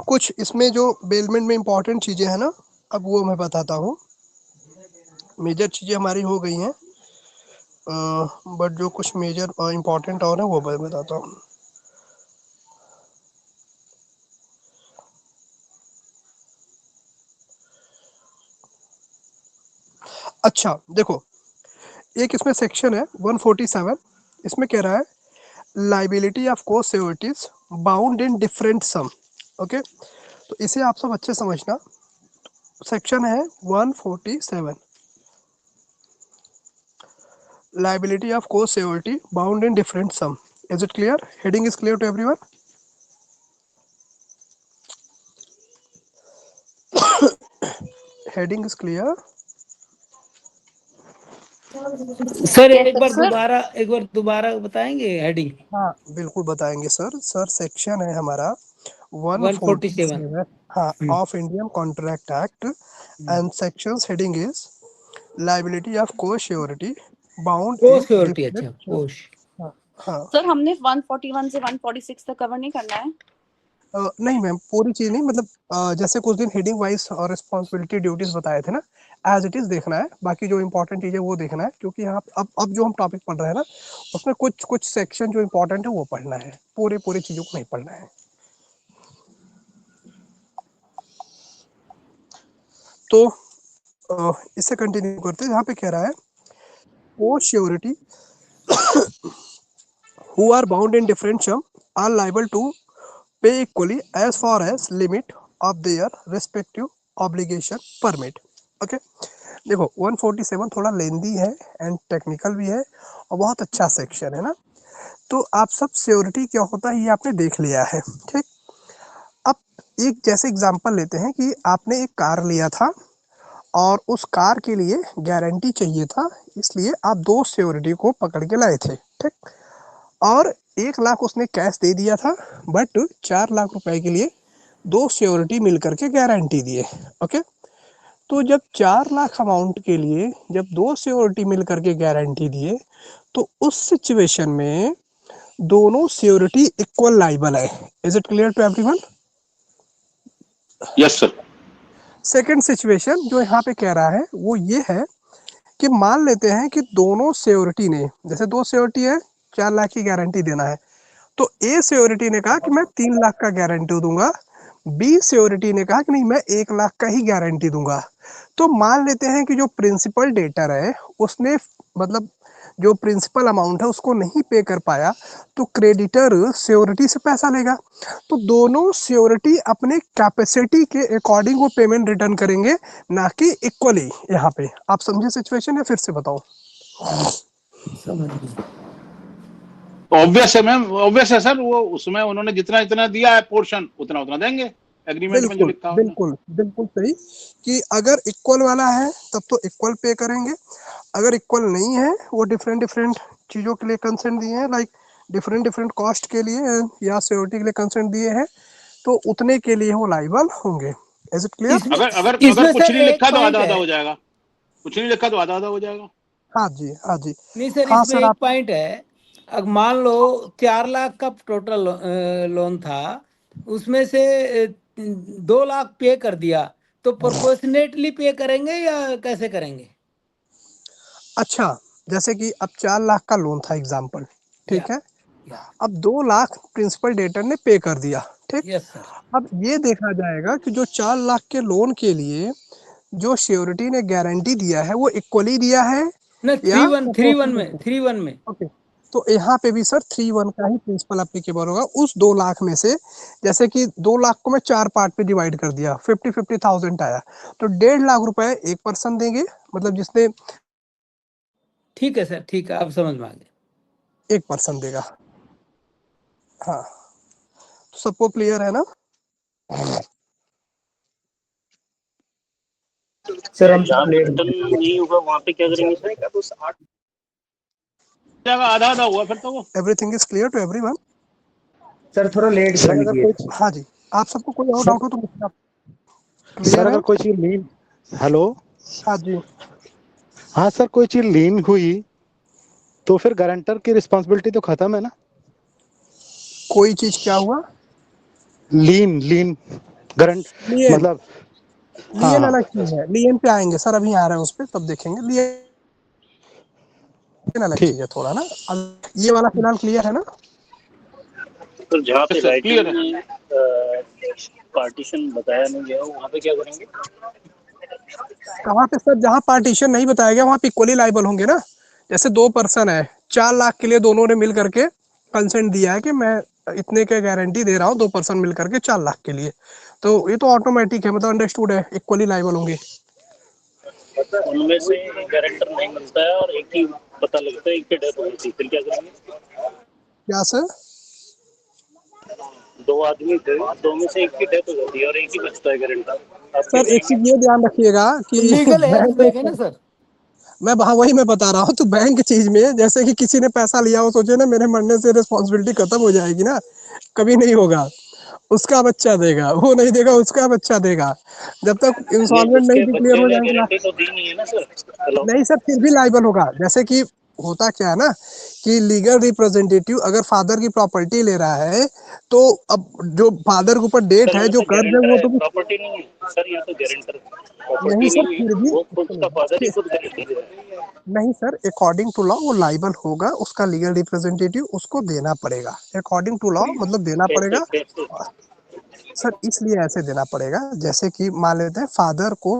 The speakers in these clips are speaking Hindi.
कुछ इसमें जो बेलमेंट में इंपॉर्टेंट चीजें हैं ना, अब वो मैं बताता हूँ। मेजर चीजें हमारी हो गई हैं, बट जो कुछ मेजर इंपॉर्टेंट और है वो मैं बताता हूँ। अच्छा देखो, एक इसमें सेक्शन है 147, इसमें कह रहा है liability of co sureties bound in different sums. Okay, तो इसे आप सब अच्छे समझना। सेक्शन है 147, liability of co-security bound in different sum. Is it clear? Heading is clear to everyone? Heading is clear? Sir एक बार दोबारा बताएंगे हेडिंग? हाँ बिल्कुल बताएंगे सर। सर सेक्शन है हमारा 147। 147, हाँ, of Indian contract act, and sections heading is liability of को श्योरिटी बाउंड को इन सिक्योरिटी, अच्छा डिफरेंट। कोश। हाँ हाँ। सर हमने 141 से 146 तक कवर नहीं करना है? नहीं मैम, पूरी चीज नहीं, मतलब जैसे कुछ दिन हेडिंग वाइज और रिस्पॉन्सिबिलिटी ड्यूटीज बताए थे ना, एज इट इज देखना है। बाकी जो इंपॉर्टेंट चीज है वो देखना है, क्योंकि यहाँ अब जो हम टॉपिक पढ़ रहे हैं ना, उसमें कुछ कुछ सेक्शन जो इंपॉर्टेंट है वो पढ़ना है, पूरी पूरी चीजों को नहीं पढ़ना है। तो इससे कंटिन्यू करते हैं। यहाँ पे कह रहा है को surety who are bound in different sum are liable to pay equally as far as limit of their respective obligation permit. Okay देखो 147 थोड़ा लेंदी है एंड टेक्निकल भी है, और बहुत अच्छा सेक्शन है ना। तो आप सब सियोरिटी क्या होता है ये आपने देख लिया है, ठीक। अब एक जैसे एग्जांपल लेते हैं कि आपने एक कार लिया था और उस कार के लिए गारंटी चाहिए था, इसलिए आप दो सियोरिटी को पकड़ के लाए थे, ठीक। और 1 लाख उसने कैश दे दिया था, बट 4 लाख रुपए के लिए दो सियोरिटी मिल करके गारंटी दिए। ओके, तो जब 4 लाख अमाउंट के लिए जब दो सियोरिटी मिल करके गारंटी दिए, तो उस सिचुएशन में दोनों सियोरिटी इक्वल लाइबल है। Is it clear to everyone? Yes sir. Second situation जो यहाँ पे कह रहा है वो ये है कि मान लेते हैं कि दोनों सियोरिटी ने, जैसे दो सियोरिटी है, 4 लाख की गारंटी देना है, तो ए सियोरिटी ने कहा कि मैं 3 लाख का गारंटी दूंगा, बी सियोरिटी ने कहा कि नहीं मैं 1 लाख का ही गारंटी दूंगा। तो मान लेते हैं कि जो प्रिंसिपल डेटर है उसने, मतलब जो प्रिंसिपल अमाउंट है उसको नहीं पे कर पाया, तो क्रेडिटर सियोरिटी से पैसा लेगा। तो दोनों सियोरिटी अपने कैपेसिटी के अकॉर्डिंग वो पेमेंट रिटर्न करेंगे, ना कि इक्वली। यहाँ पे आप समझे सिचुएशन या फिर से बताओ? समझ गए। ऑब्वियस है मैम, ऑब्वियस है सर। वो उसमें उन्होंने जितना जितना दिया है पोर्शन उतना उतना देंगे, एग्रीमेंट में जो बिल्कुल लिखा होगा। बिल्कुल बिल्कुल सही, कि अगर इक्वल वाला है तब तो इक्वल पे करेंगे, अगर इक्वल नहीं है, वो डिफरेंट डिफरेंट चीज़ों के लिए कंसेंट दिए हैं, लाइक डिफरेंट डिफरेंट कॉस्ट के लिए या सिक्योरिटी के लिए कंसेंट दिए हैं, तो उतने के लिए वो लाइबल होंगे। Is it clear? इसमें अगर अगर इसमें अगर कुछ सर नहीं एक लिखा तो पॉइंट आधा आधा है। हो जाएगा, कुछ नहीं लिखा तो आधा आधा हो जाएगा। हाँ जी, हाँ जी। नहीं सर, हाँ इसमें सर एक आप, पॉइंट है। अब मान लो 4 लाख का टोटल लोन था, उसमें से 2 लाख पे कर दिया, तो प्रोपोर्शनेटली पे करेंगे या कैसे करेंगे? अच्छा जैसे कि अब 4 लाख का लोन था एग्जाम्पल, या ठीक है। या अब 2 लाख प्रिंसिपल डेटर ने पे कर दिया, ठीक। Yes sir. अब ये देखा जाएगा कि जो 4 लाख के लोन के लिए जो श्योरिटी ने गारंटी दिया है वो इक्वली दिया है ना, या 3-1 में, प्रोपोर्शनल? 3-1 में। ओके, तो यहाँ पे भी सर 3-1 का ही प्रिंसिपल एप्लीकेबल होगा उस 2 लाख में से। जैसे कि 2 लाख को मैं 4 पार्ट पे डिवाइड कर दिया, 50,000 आया, तो 1.5 लाख रुपए एक पर्सन देंगे, मतलब जिसने ठीक है सर, ठीक है, अब समझ में आ गया। एक पर्सन देगा। हाँ, तो सबको क्लियर है ना? सर हम जहाँ पे रिटर्न नहीं होगा वहाँ पे क्या करेंगे सर? आधा आधा हुआ फिर तो वो। Everything is clear to everyone? Sir थोड़ा लेट कर सर अगर लीजिए। कोई हाँ जी, आप सबको कोई और सर, डाउट हो तो मुझसे आप सर क्लियर है? अगर कोई चीज लीन, हेलो, हाँ जी। हाँ सर, कोई चीज लीन हुई तो फिर गारंटर की रिस्पॉन्सिबिलिटी तो खत्म है ना? कोई चीज क्या हुआ? लीन लीन गारंट लियन मतलब हाँ लियन हाँ अलग चीज है, लियन पे आएंगे सर, अभी आ रहे हैं उस पर तब देखेंगे। लियन अलग ठीक। चीज है थोड़ा ना। अब ये वाला फिलहाल क्लियर है ना? तो जहाँ पे सर क्लियर राइटिंग है। में पार्टीशन बताया नहीं गया वहाँ पे क्या करेंगे? कहाँ पे सर? जहाँ पार्टीशन नहीं बताया गया वहाँ पे इक्वली लाइबल होंगे ना। जैसे 2 पर्सन है, 4 लाख के लिए दोनों ने मिल करके कंसेंट दिया है कि मैं इतने के गारंटी दे रहा हूँ, 2 पर्सन मिल करके 4 लाख के लिए, तो ये तो ऑटोमेटिक है, मतलब अंडरस्टूड है, इक्वली लाइबल होंगे। उनमें से एक गारंटर नहीं मिलता है और एक ही पता लगता है, एक की डेथ हुई थी, फिर क्या करेंगे? क्या सर? 2 आदमी थे, 2 में से एक की डेथ हो जाती है और एक ही बचता है गारंटर, आप क्या सर एक करेंगे? चीज ये ध्यान रखिएगा कि लीगल हेल्प देंगे ना बैंक, सर। मैं वही मैं बता रहा हूँ, तो बैंक चीज में जैसे कि किसी ने पैसा लिया हो, सोचे ना मेरे मरने से रिस्पॉन्सिबिलिटी खत्म हो जाएगी ना, कभी नहीं होगा। उसका बच्चा देगा, वो नहीं देगा उसका बच्चा देगा, जब तक नहीं, इंस्टॉलमेंट नहीं उसके डिक्लेयर बच्चे हो ने जाएंगे ना। गारंटी तो दी नहीं है ना सर। हेलो, नहीं सर, फिर भी लाइबल होगा। जैसे कि होता क्या है ना कि लीगल रिप्रेजेंटेटिव अगर फादर की प्रॉपर्टी ले रहा है, तो अब जो फादर के ऊपर डेट सर है, यहाँ जो तो कर्ज है, गारंटर वो है, तो भी प्रॉपर्टी नहीं है सर, यहाँ तो गारंटर नहीं प्रॉपर्टी सर, नहीं है, फिर भी वो खुद का फादर ही फिर- खुद गारंटी दे रहा है। नहीं सर, अकॉर्डिंग टू लॉ वो लाइबल होगा, उसका लीगल रिप्रेजेंटेटिव उसको देना पड़ेगा। अकॉर्डिंग टू लॉ मतलब देना कैसे पड़ेगा। कैसे? सर इसलिए ऐसे देना पड़ेगा, जैसे कि मान लेते हैं फादर को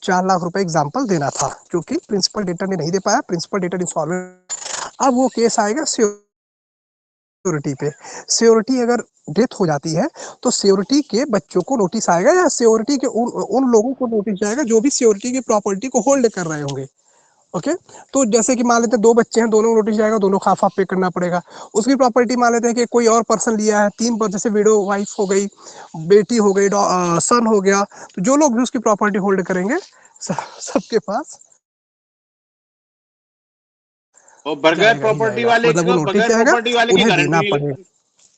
4 लाख रुपए एग्जाम्पल देना था, क्योंकि प्रिंसिपल डेटर ने नहीं दे पाया, प्रिंसिपल डेटर इंस्टॉलमेंट। अब वो केस आएगा श्योरिटी पे। श्योरिटी अगर डेथ हो जाती है, तो श्योरिटी के बच्चों को नोटिस आएगा, या श्योरिटी के उन लोगों को नोटिस जाएगा जो भी श्योरिटी की प्रॉपर्टी को होल्ड कर रहे होंगे। ओके, तो जैसे कि मान लेते हैं 2 बच्चे हैं, दोनों को नोटिस जाएगा, दोनों को हाफ हाफ पे करना पड़ेगा। उसकी प्रॉपर्टी मान लेते हैं कि कोई और पर्सन लिया है, 3 पर, जैसे विडो वाइफ हो गई, बेटी हो गई, सन हो गया, तो जो लोग भी उसकी प्रॉपर्टी होल्ड करेंगे, सबके पास और बगैर जाएगा ही प्रॉपर्टी जाएगा, वाले मतलब वो को, नोटिस बगैर जाएगा, प्रॉपर्टी वाले की उन्हें गारंटी देना नहीं पड़ेगा। ले।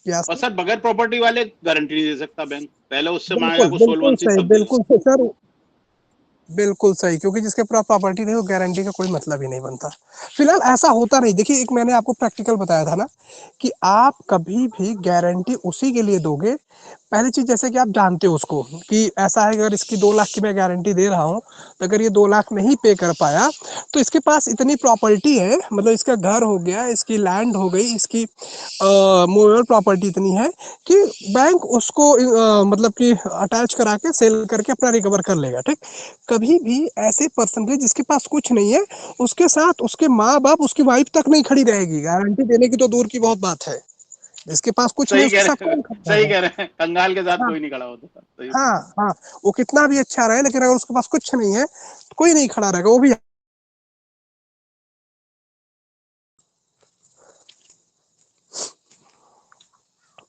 क्या और सर? सर बगैर प्रॉपर्टी वाले गारंटी नहीं दे सकता बैंक, पहले उससे मांगेगा बिल्कुल को बिल्कुल सोल्वेंसी सही, तब देगा। बिल्कुल सही सर, बिल्कुल सही, क्योंकि जिसके पास प्रॉपर्टी नहीं, वो गारंटी का कोई मतलब ही नहीं बनता। फिलहाल ऐसा होता नहीं। देखिए, एक मैंने आपको प्रैक्टिकल बताया था ना कि आप कभी भी गारंटी उसी के लिए दोगे, पहली चीज जैसे कि आप जानते हो उसको कि ऐसा है, अगर इसकी 2 लाख की मैं गारंटी दे रहा हूँ, तो अगर ये 2 लाख नहीं पे कर पाया, तो इसके पास इतनी प्रॉपर्टी है, मतलब इसका घर हो गया, इसकी लैंड हो गई, इसकी मूवेबल प्रॉपर्टी इतनी है कि बैंक उसको मतलब कि अटैच करा के सेल करके अपना रिकवर कर लेगा। ठीक, कभी भी ऐसे पर्सन के जिसके पास कुछ नहीं है, उसके साथ उसके माँ बाप, उसकी वाइफ तक नहीं खड़ी रहेगी, गारंटी देने की तो दूर की बहुत बात है। जिसके पास कुछ नहीं सही कह उसके साथ रहे हैं, कौन खड़ा सही है? कह रहे हैं, कंगाल के साथ हाँ कोई नहीं खड़ा होता सर, सही। हाँ हाँ, वो कितना भी अच्छा रहे, लेकिन अगर उसके पास कुछ नहीं है, तो कोई नहीं खड़ा रहेगा, वो भी।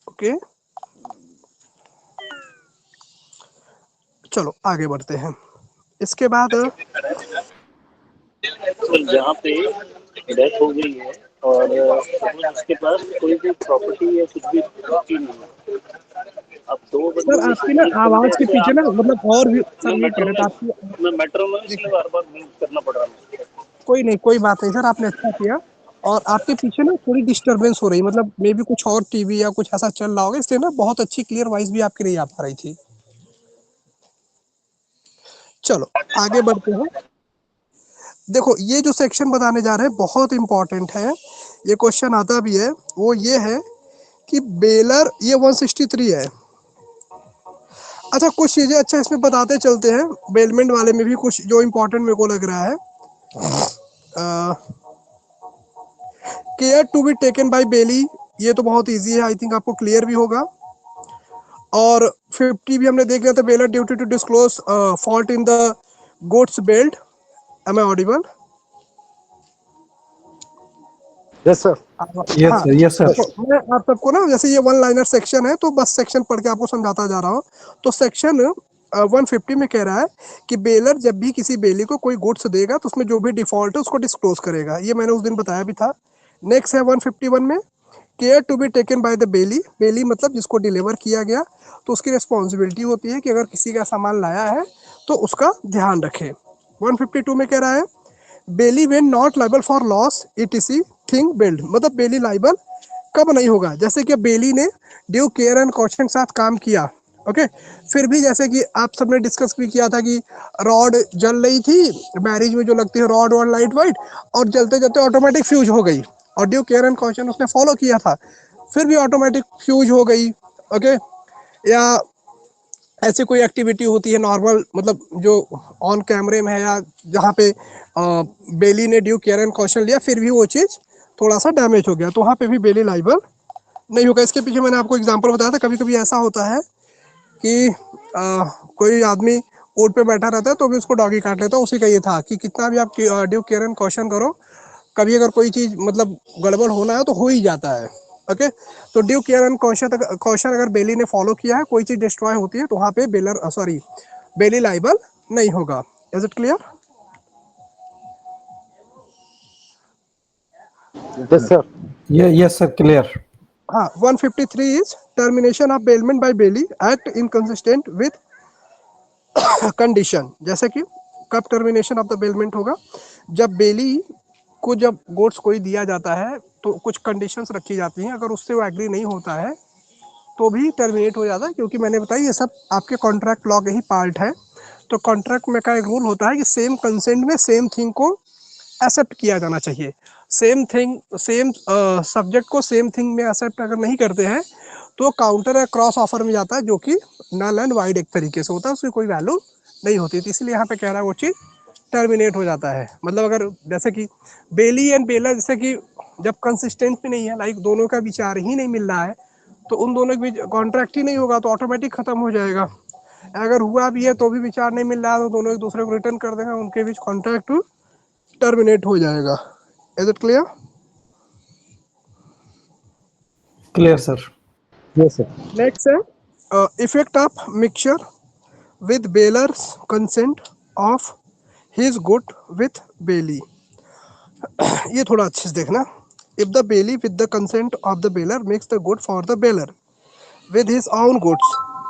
ओके, चलो आगे बढ़ते हैं। इसके बाद सर जहाँ पे डेथ हो गई है और सपोज उसके पास कोई भी प्रॉपर्टी या कुछ भी प्रॉपर्टी नहीं है, अब 2 बंदों सर में से आपकी ना एक बंदे आवाज के से पीछे ना, आप, मतलब और भी मैं सर ये कह मेट्रो रहे में थे आपकी। मैं मेट्रो में इसलिए बार बार मूव करना पड़ रहा है। कोई नहीं, कोई बात नहीं सर, आपने अच्छा किया। और आपके पीछे ना थोड़ी डिस्टरबेंस हो रही, मतलब मे बी कुछ और टीवी या कुछ ऐसा चल रहा होगा, इसलिए ना बहुत अच्छी क्लियर वॉइस भी आपकी नहीं आ पा रही थी। चलो आगे बढ़ते हैं। देखो, ये जो सेक्शन बताने जा रहे हैं बहुत इंपॉर्टेंट है, ये क्वेश्चन आता भी है। वो ये है कि बेलर, ये 163 है। अच्छा, कुछ चीजें अच्छा इसमें बताते चलते हैं, बेलमेंट वाले में भी कुछ जो इंपॉर्टेंट मेरे को लग रहा है। Care to be taken by bailee, ये तो बहुत इजी है, आई थिंक आपको क्लियर भी होगा। और 50 भी हमने देख लिया था, bailor duty to disclose fault in the goods bailed. Am I audible? Yes sir. हाँ, देखो मैं आप सबको ना, जैसे ये 1 लाइनर सेक्शन है, तो बस सेक्शन पढ़ के आपको समझाता जा रहा हूँ। तो सेक्शन 150 में कह रहा है कि बेलर जब भी किसी बेली को कोई गुड्स देगा, तो उसमें जो भी डिफॉल्ट है उसको डिस्क्लोज करेगा। ये मैंने उस दिन बताया भी था। नेक्स्ट है 151 में, care to be taken by the bailee. Bailee मतलब जिसको डिलीवर किया गया, तो उसकी रिस्पॉन्सिबिलिटी होती है कि अगर किसी का सामान लाया है तो उसका ध्यान रखे। 152 में कह रहा है bailee when not liable for loss ETC thing build, मतलब बेली लाइबल कब नहीं होगा, जैसे कि बेली ने ड्यू केयर एंड कॉशन के साथ काम किया, ओके, फिर भी जैसे कि आप सबने डिस्कस भी किया था कि रॉड जल रही थी मैरिज में जो लगती है रॉड और लाइट वाइट, और जलते जलते ऑटोमेटिक फ्यूज हो गई, और ड्यू केयर एंड कॉशन उसने फॉलो किया था, फिर भी ऑटोमेटिक फ्यूज हो गई, ओके। या ऐसी कोई एक्टिविटी होती है नॉर्मल, मतलब जो ऑन कैमरे में है या जहाँ पे बेली ने ड्यू केयर एंड कॉशन लिया फिर भी वो चीज़ थोड़ा सा डैमेज हो गया, तो वहाँ पे भी बेली लाइबल नहीं होगा। इसके पीछे मैंने आपको एग्जांपल बताया था, कभी कभी ऐसा होता है कि कोई आदमी ऊँट पे बैठा रहता है तो भी उसको डॉगी काट लेता है, उसी का ये था कि कितना भी आप ड्यू केयर एंड कॉशन करो, कभी अगर कोई चीज़ मतलब गड़बड़ होना है तो हो ही जाता है, ओके। तो ड्यू केयर एंड कॉशन अगर बेली ने फॉलो किया है, कोई चीज़ डिस्ट्रॉय होती है तो वहाँ पे बेली लाइबल नहीं होगा। Is it clear? Yes, sir. Yes, sir, clear. हाँ, 153 is termination of bailment by bailee act inconsistent with condition. जैसे कि कब टर्मिनेशन ऑफ द बेलमेंट होगा, जब बेली को जब गोट्स कोई दिया जाता है तो कुछ कंडीशंस रखी जाती हैं, अगर उससे वो एग्री नहीं होता है तो भी टर्मिनेट हो जाता है, क्योंकि मैंने बताया ये सब आपके कॉन्ट्रैक्ट लॉ के ही पार्ट है। तो कॉन्ट्रैक्ट में का एक रूल होता है कि सेम कंसेंट में सेम थिंग को एक्सेप्ट किया जाना चाहिए, सेम थिंग सेम सब्जेक्ट को सेम थिंग में एक्सेप्ट अगर नहीं करते हैं तो काउंटर या क्रॉस ऑफर में जाता है, जो कि नल एंड वाइड एक तरीके से होता है, उसकी कोई वैल्यू नहीं होती। तो इसलिए यहाँ पे कह रहा है वो चीज़ टर्मिनेट हो जाता है। मतलब अगर जैसे कि बेली एंड बेलर, जैसे कि जब कंसिस्टेंट भी नहीं है, लाइक दोनों का विचार ही नहीं मिल रहा है, तो उन दोनों के बीच कॉन्ट्रैक्ट ही नहीं होगा, तो ऑटोमेटिक खत्म हो जाएगा। अगर हुआ भी है तो भी विचार नहीं मिल रहा है तो दोनों एक दूसरे को रिटर्न कर देंगे, उनके बीच कॉन्ट्रैक्ट टर्मिनेट हो जाएगा। Is it clear? Clear, sir. Yes, sir. Next है effect of mixture with bailor's consent of his good with bailee. ये थोड़ा अच्छे से देखना। If the bailee with the consent of the bailor makes the good for the bailor with his own goods,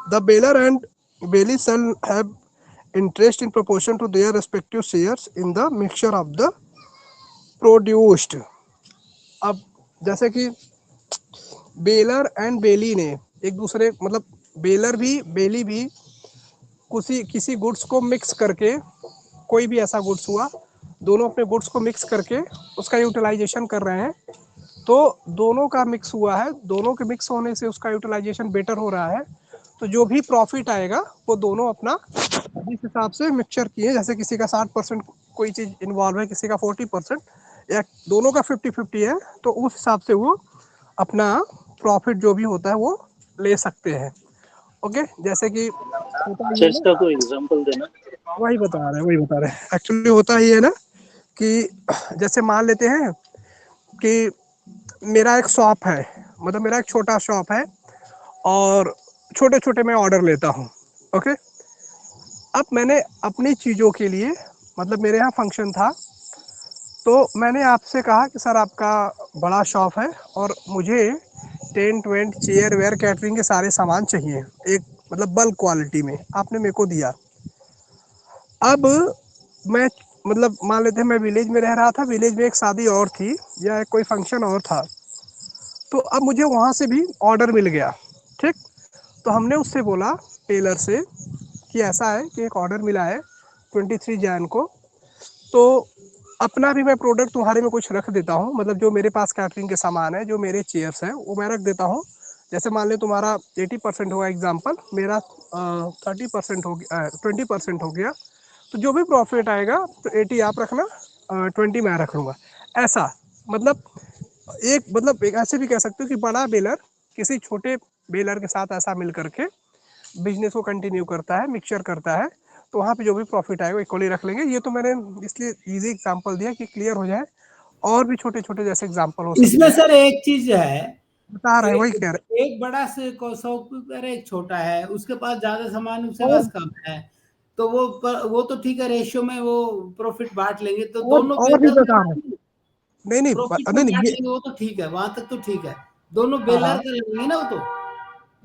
the baler and bailey shall have interest in proportion to their respective shares in the mixture of the produced। अब जैसे कि बेलर एंड बेली ने एक दूसरे, मतलब बेलर भी बेली भी किसी गुड्स को मिक्स करके, कोई भी ऐसा गुड्स हुआ, दोनों अपने गुड्स को मिक्स करके उसका यूटिलाइजेशन कर रहे हैं, तो दोनों का मिक्स हुआ है, दोनों के मिक्स होने से उसका यूटिलाइजेशन बेटर हो रहा है, तो जो भी प्रॉफिट आएगा वो दोनों अपना जिस हिसाब से मिक्सचर किए, जैसे किसी का 60% कोई चीज़ इन्वॉल्व है, किसी का 40% या दोनों का 50-50 है, तो उस हिसाब से वो अपना प्रॉफिट जो भी होता है वो ले सकते हैं, ओके। जैसे कि अच्छा, इसका कोई एग्जांपल देना। वही बता रहे हैं एक्चुअली होता ही है ना, कि जैसे मान लेते हैं कि मेरा एक शॉप है, मतलब मेरा एक छोटा शॉप है और छोटे छोटे मैं ऑर्डर लेता हूँ, ओके। अब मैंने अपनी चीज़ों के लिए, मतलब मेरे यहाँ फंक्शन था, तो मैंने आपसे कहा कि सर आपका बड़ा शॉप है और मुझे टेंट वेंट चेयर वेयर कैटरिंग के सारे सामान चाहिए, एक मतलब बल्क क्वालिटी में, आपने मेरे को दिया। अब मैं, मतलब मान लेते हैं मैं विलेज में रह रहा था, विलेज में एक शादी और थी या कोई फंक्शन और था, तो अब मुझे वहाँ से भी ऑर्डर मिल गया, ठीक। तो हमने उससे बोला टेलर से कि ऐसा है कि एक ऑर्डर मिला है 23 जैन को, तो अपना भी मैं प्रोडक्ट तुम्हारे में कुछ रख देता हूँ, मतलब जो मेरे पास कैटरिंग के सामान है, जो मेरे चेयर्स हैं वो मैं रख देता हूँ। जैसे मान ले तुम्हारा 80% होगा एग्जाम्पल, मेरा 30% हो गया, 20% हो गया, तो जो भी प्रॉफिट आएगा तो 80 आप रखना, 20 मैं रख लूँगा। ऐसा मतलब एक ऐसे भी कह सकते हो कि बड़ा बेलर किसी छोटे बेलर के साथ ऐसा मिल करके बिजनेस को कंटिन्यू करता है, मिक्सचर करता है, तो वहाँ पे जो भी प्रॉफिट आएगा इक्वली रख लेंगे। ये तो मैंने इसलिए इजी एग्जांपल दिया कि क्लियर हो जाए, और भी छोटे छोटे जैसे एग्जांपल हो सकते इसमें हैं। सर एक चीज है, बता रहे हैं, वही कह रहे एक बड़ा से शॉपकीपर एक छोटा है, उसके पास ज्यादा सामान उसके और- पास कम है, तो वो तो ठीक है, रेशियो में वो प्रॉफिट बांट लेंगे, तो दोनों और भी बता रहे हैं। नहीं प्रॉफिट नहीं में नहीं बांट ये लेंगे, वो तो ठीक है, वहां तक तो ठीक है, दोनों हाँ बेलर हाँ, कर लेंगे ना वो तो।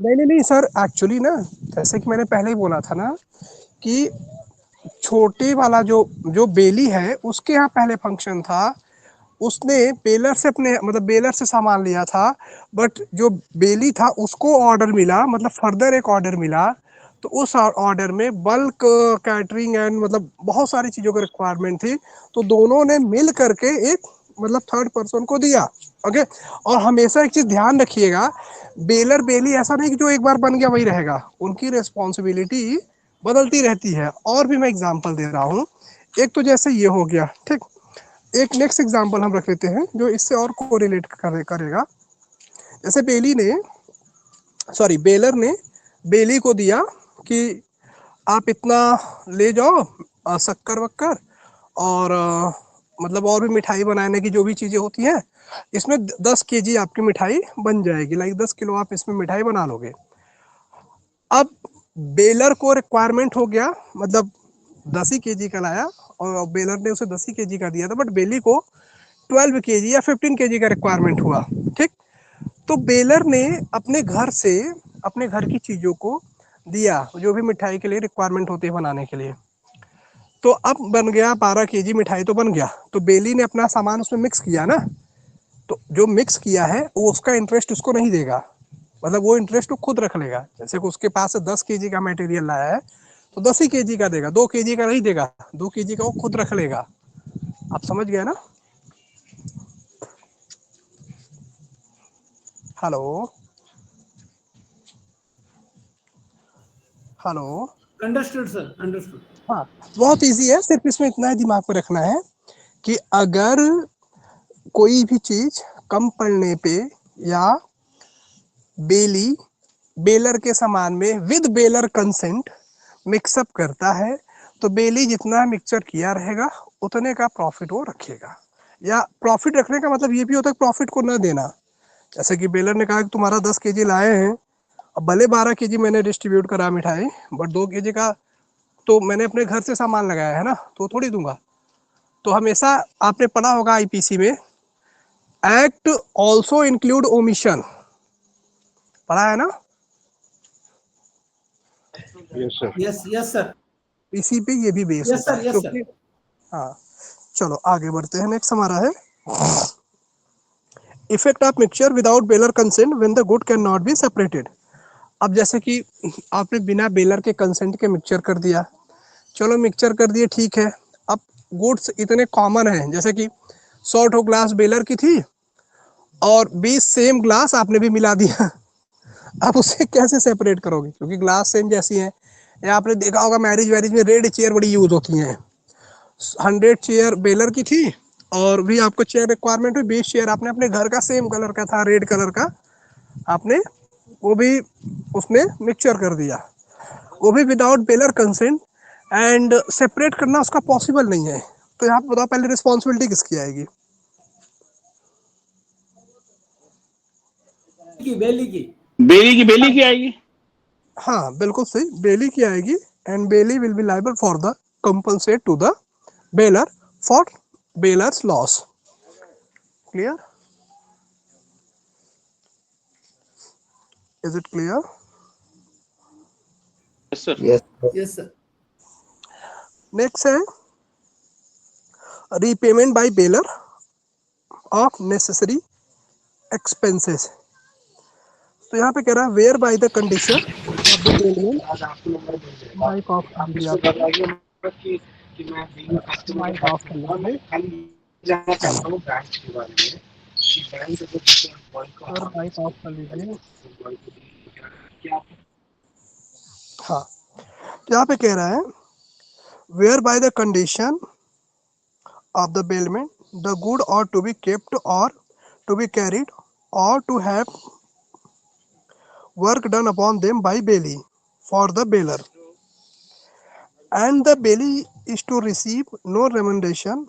नहीं सर, एक्चुअली ना जैसे कि मैंने पहले ही बोला था ना कि छोटे वाला जो जो बेली है उसके यहाँ पहले फंक्शन था, उसने बेलर से अपने मतलब बेलर से सामान लिया था, बट जो बेली था उसको ऑर्डर मिला, मतलब फर्दर एक ऑर्डर मिला, तो उस ऑर्डर में बल्क कैटरिंग एंड मतलब बहुत सारी चीज़ों की रिक्वायरमेंट थी, तो दोनों ने मिल करके एक मतलब थर्ड पर्सन को दिया। ओके, और हमेशा एक चीज़ ध्यान रखिएगा, बेलर बेली ऐसा नहीं कि जो एक बार बन गया वही रहेगा, उनकी रिस्पॉन्सिबिलिटी बदलती रहती है। और भी मैं एग्जांपल दे रहा हूँ, एक तो जैसे ये हो गया, ठीक, एक नेक्स्ट एग्जांपल हम रख लेते हैं जो इससे और कोरिलेट करेगा। जैसे बेलर ने बेली को दिया कि आप इतना ले जाओ शक्कर वक्कर और मतलब और भी मिठाई बनाने की जो भी चीज़ें होती हैं, इसमें 10 केजी आपकी मिठाई बन जाएगी, लाइक 10 किलो आप इसमें मिठाई बना लोगे। अब बेलर को रिक्वायरमेंट हो गया, मतलब 10 ही केजी का लाया और बेलर ने उसे 10 ही केजी का दिया था, बट बेली को 12 केजी या 15 केजी का रिक्वायरमेंट हुआ, ठीक। तो बेलर ने अपने घर से अपने घर की चीज़ों को दिया, जो भी मिठाई के लिए रिक्वायरमेंट होती है बनाने के लिए। तो अब बन गया 12 केजी मिठाई तो बन गया, तो बेली ने अपना सामान उसमें मिक्स किया ना, तो जो मिक्स किया है वो उसका इंटरेस्ट उसको नहीं देगा, मतलब वो इंटरेस्ट वो खुद रख लेगा। जैसे कि उसके पास से 10 केजी का मटेरियल लाया है तो 10 ही केजी का देगा, 2 केजी का नहीं देगा, 2 केजी का वो खुद रख लेगा। आप समझ गए ना? Hello hello, understood sir, understood. हाँ, बहुत इजी है, सिर्फ इसमें इतना ही दिमाग में रखना है कि अगर कोई भी चीज कम पड़ने पे या बेली बेलर के सामान में विद बेलर कंसेंट मिक्सअप करता है, तो बेली जितना मिक्सचर किया रहेगा उतने का प्रॉफिट वो रखेगा। या प्रॉफिट रखने का मतलब ये भी होता है प्रॉफिट को न देना। जैसे कि बेलर ने कहा कि तुम्हारा 10 केजी लाए हैं, अब भले 12 केजी मैंने डिस्ट्रीब्यूट करा मिठाई, बट 2 केजी का तो मैंने अपने घर से सामान लगाया है ना, तो थोड़ी दूंगा। तो हमेशा आपने पढ़ा होगा आईपीसी में, एक्ट ऑल्सो इंक्लूड ओमिशन, पढ़ा है ना? Yes sir. Yes yes sir, इसी पे ये भी बेस यस होता सर, है, यस क्योंकि सर। हाँ, चलो आगे बढ़ते हैं। नेक्स्ट हमारा है effect of mixture without baler consent when the good can not be separated. अब जैसे कि आपने बिना बेलर के कंसेंट के मिक्सचर कर दिया, चलो मिक्सचर कर दिए, ठीक है। अब गुड्स इतने कॉमन हैं, जैसे कि 100 ठो ग्लास बेलर की थी और 20 सेम ग्लास आपने भी मिला दिया। अब उसे कैसे सेपरेट करोगे, क्योंकि ग्लास सेम जैसी है। या आपने देखा होगा मैरिज वैरिज में रेड चेयर बड़ी यूज होती हैं, 100 चेयर बेलर की थी और भी आपको चेयर रिक्वायरमेंट हुई, 20 चेयर आपने अपने घर का सेम कलर का था, रेड कलर का, आपने वो भी उसमें मिक्सचर कर दिया, वो भी without baler consent, and separate करना उसका पॉसिबल नहीं है। तो यहाँ पे बताओ पहले रिस्पॉन्सिबिलिटी किसकी आएगी? बेली की। बेली की आएगी। हाँ बिल्कुल सही, बेली की आएगी, and bailee will be liable for the compensate to the bailor for bailor's loss. Clear? Is it clear? Yes sir. Yes yes sir. Next है repayment by bailor of necessary expenses. तो यहाँ पे कह रहा है whereby the condition of the payment mic off कर लीजिए आप, माइक ऑफ कर लीजिए और माइक ऑफ कर लीजिए। हाँ, तो यहाँ पे कह रहा है whereby the condition of the bailment the good ought to be kept or to be carried or to have work done upon them by bailee for the bailer, and the bailee is to receive no remuneration.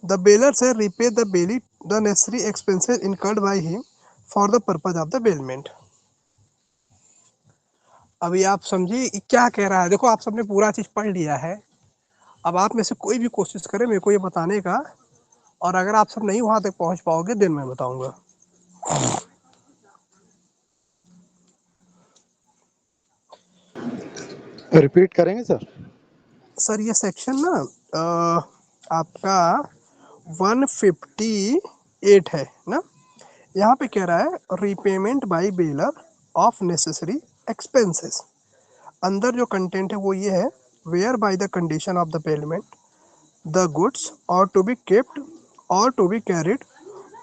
The bailer shall repay the bailee the necessary expenses incurred by him for the purpose of the bailment. अभी आप समझिए क्या कह रहा है। देखो आप सबने पूरा चीज पढ़ लिया है, अब आप में से कोई भी कोशिश करे मेरे को ये बताने का, और अगर आप सब नहीं वहां तक पहुंच पाओगे दिन मैं बताऊंगा। रिपीट करेंगे सर? सर ये सेक्शन ना आपका 158 है ना। यहाँ पे कह रहा है repayment by bailor of necessary expenses. अंदर जो कंटेंट है वो ये है, whereby the condition of the payment the goods are to be kept or to be carried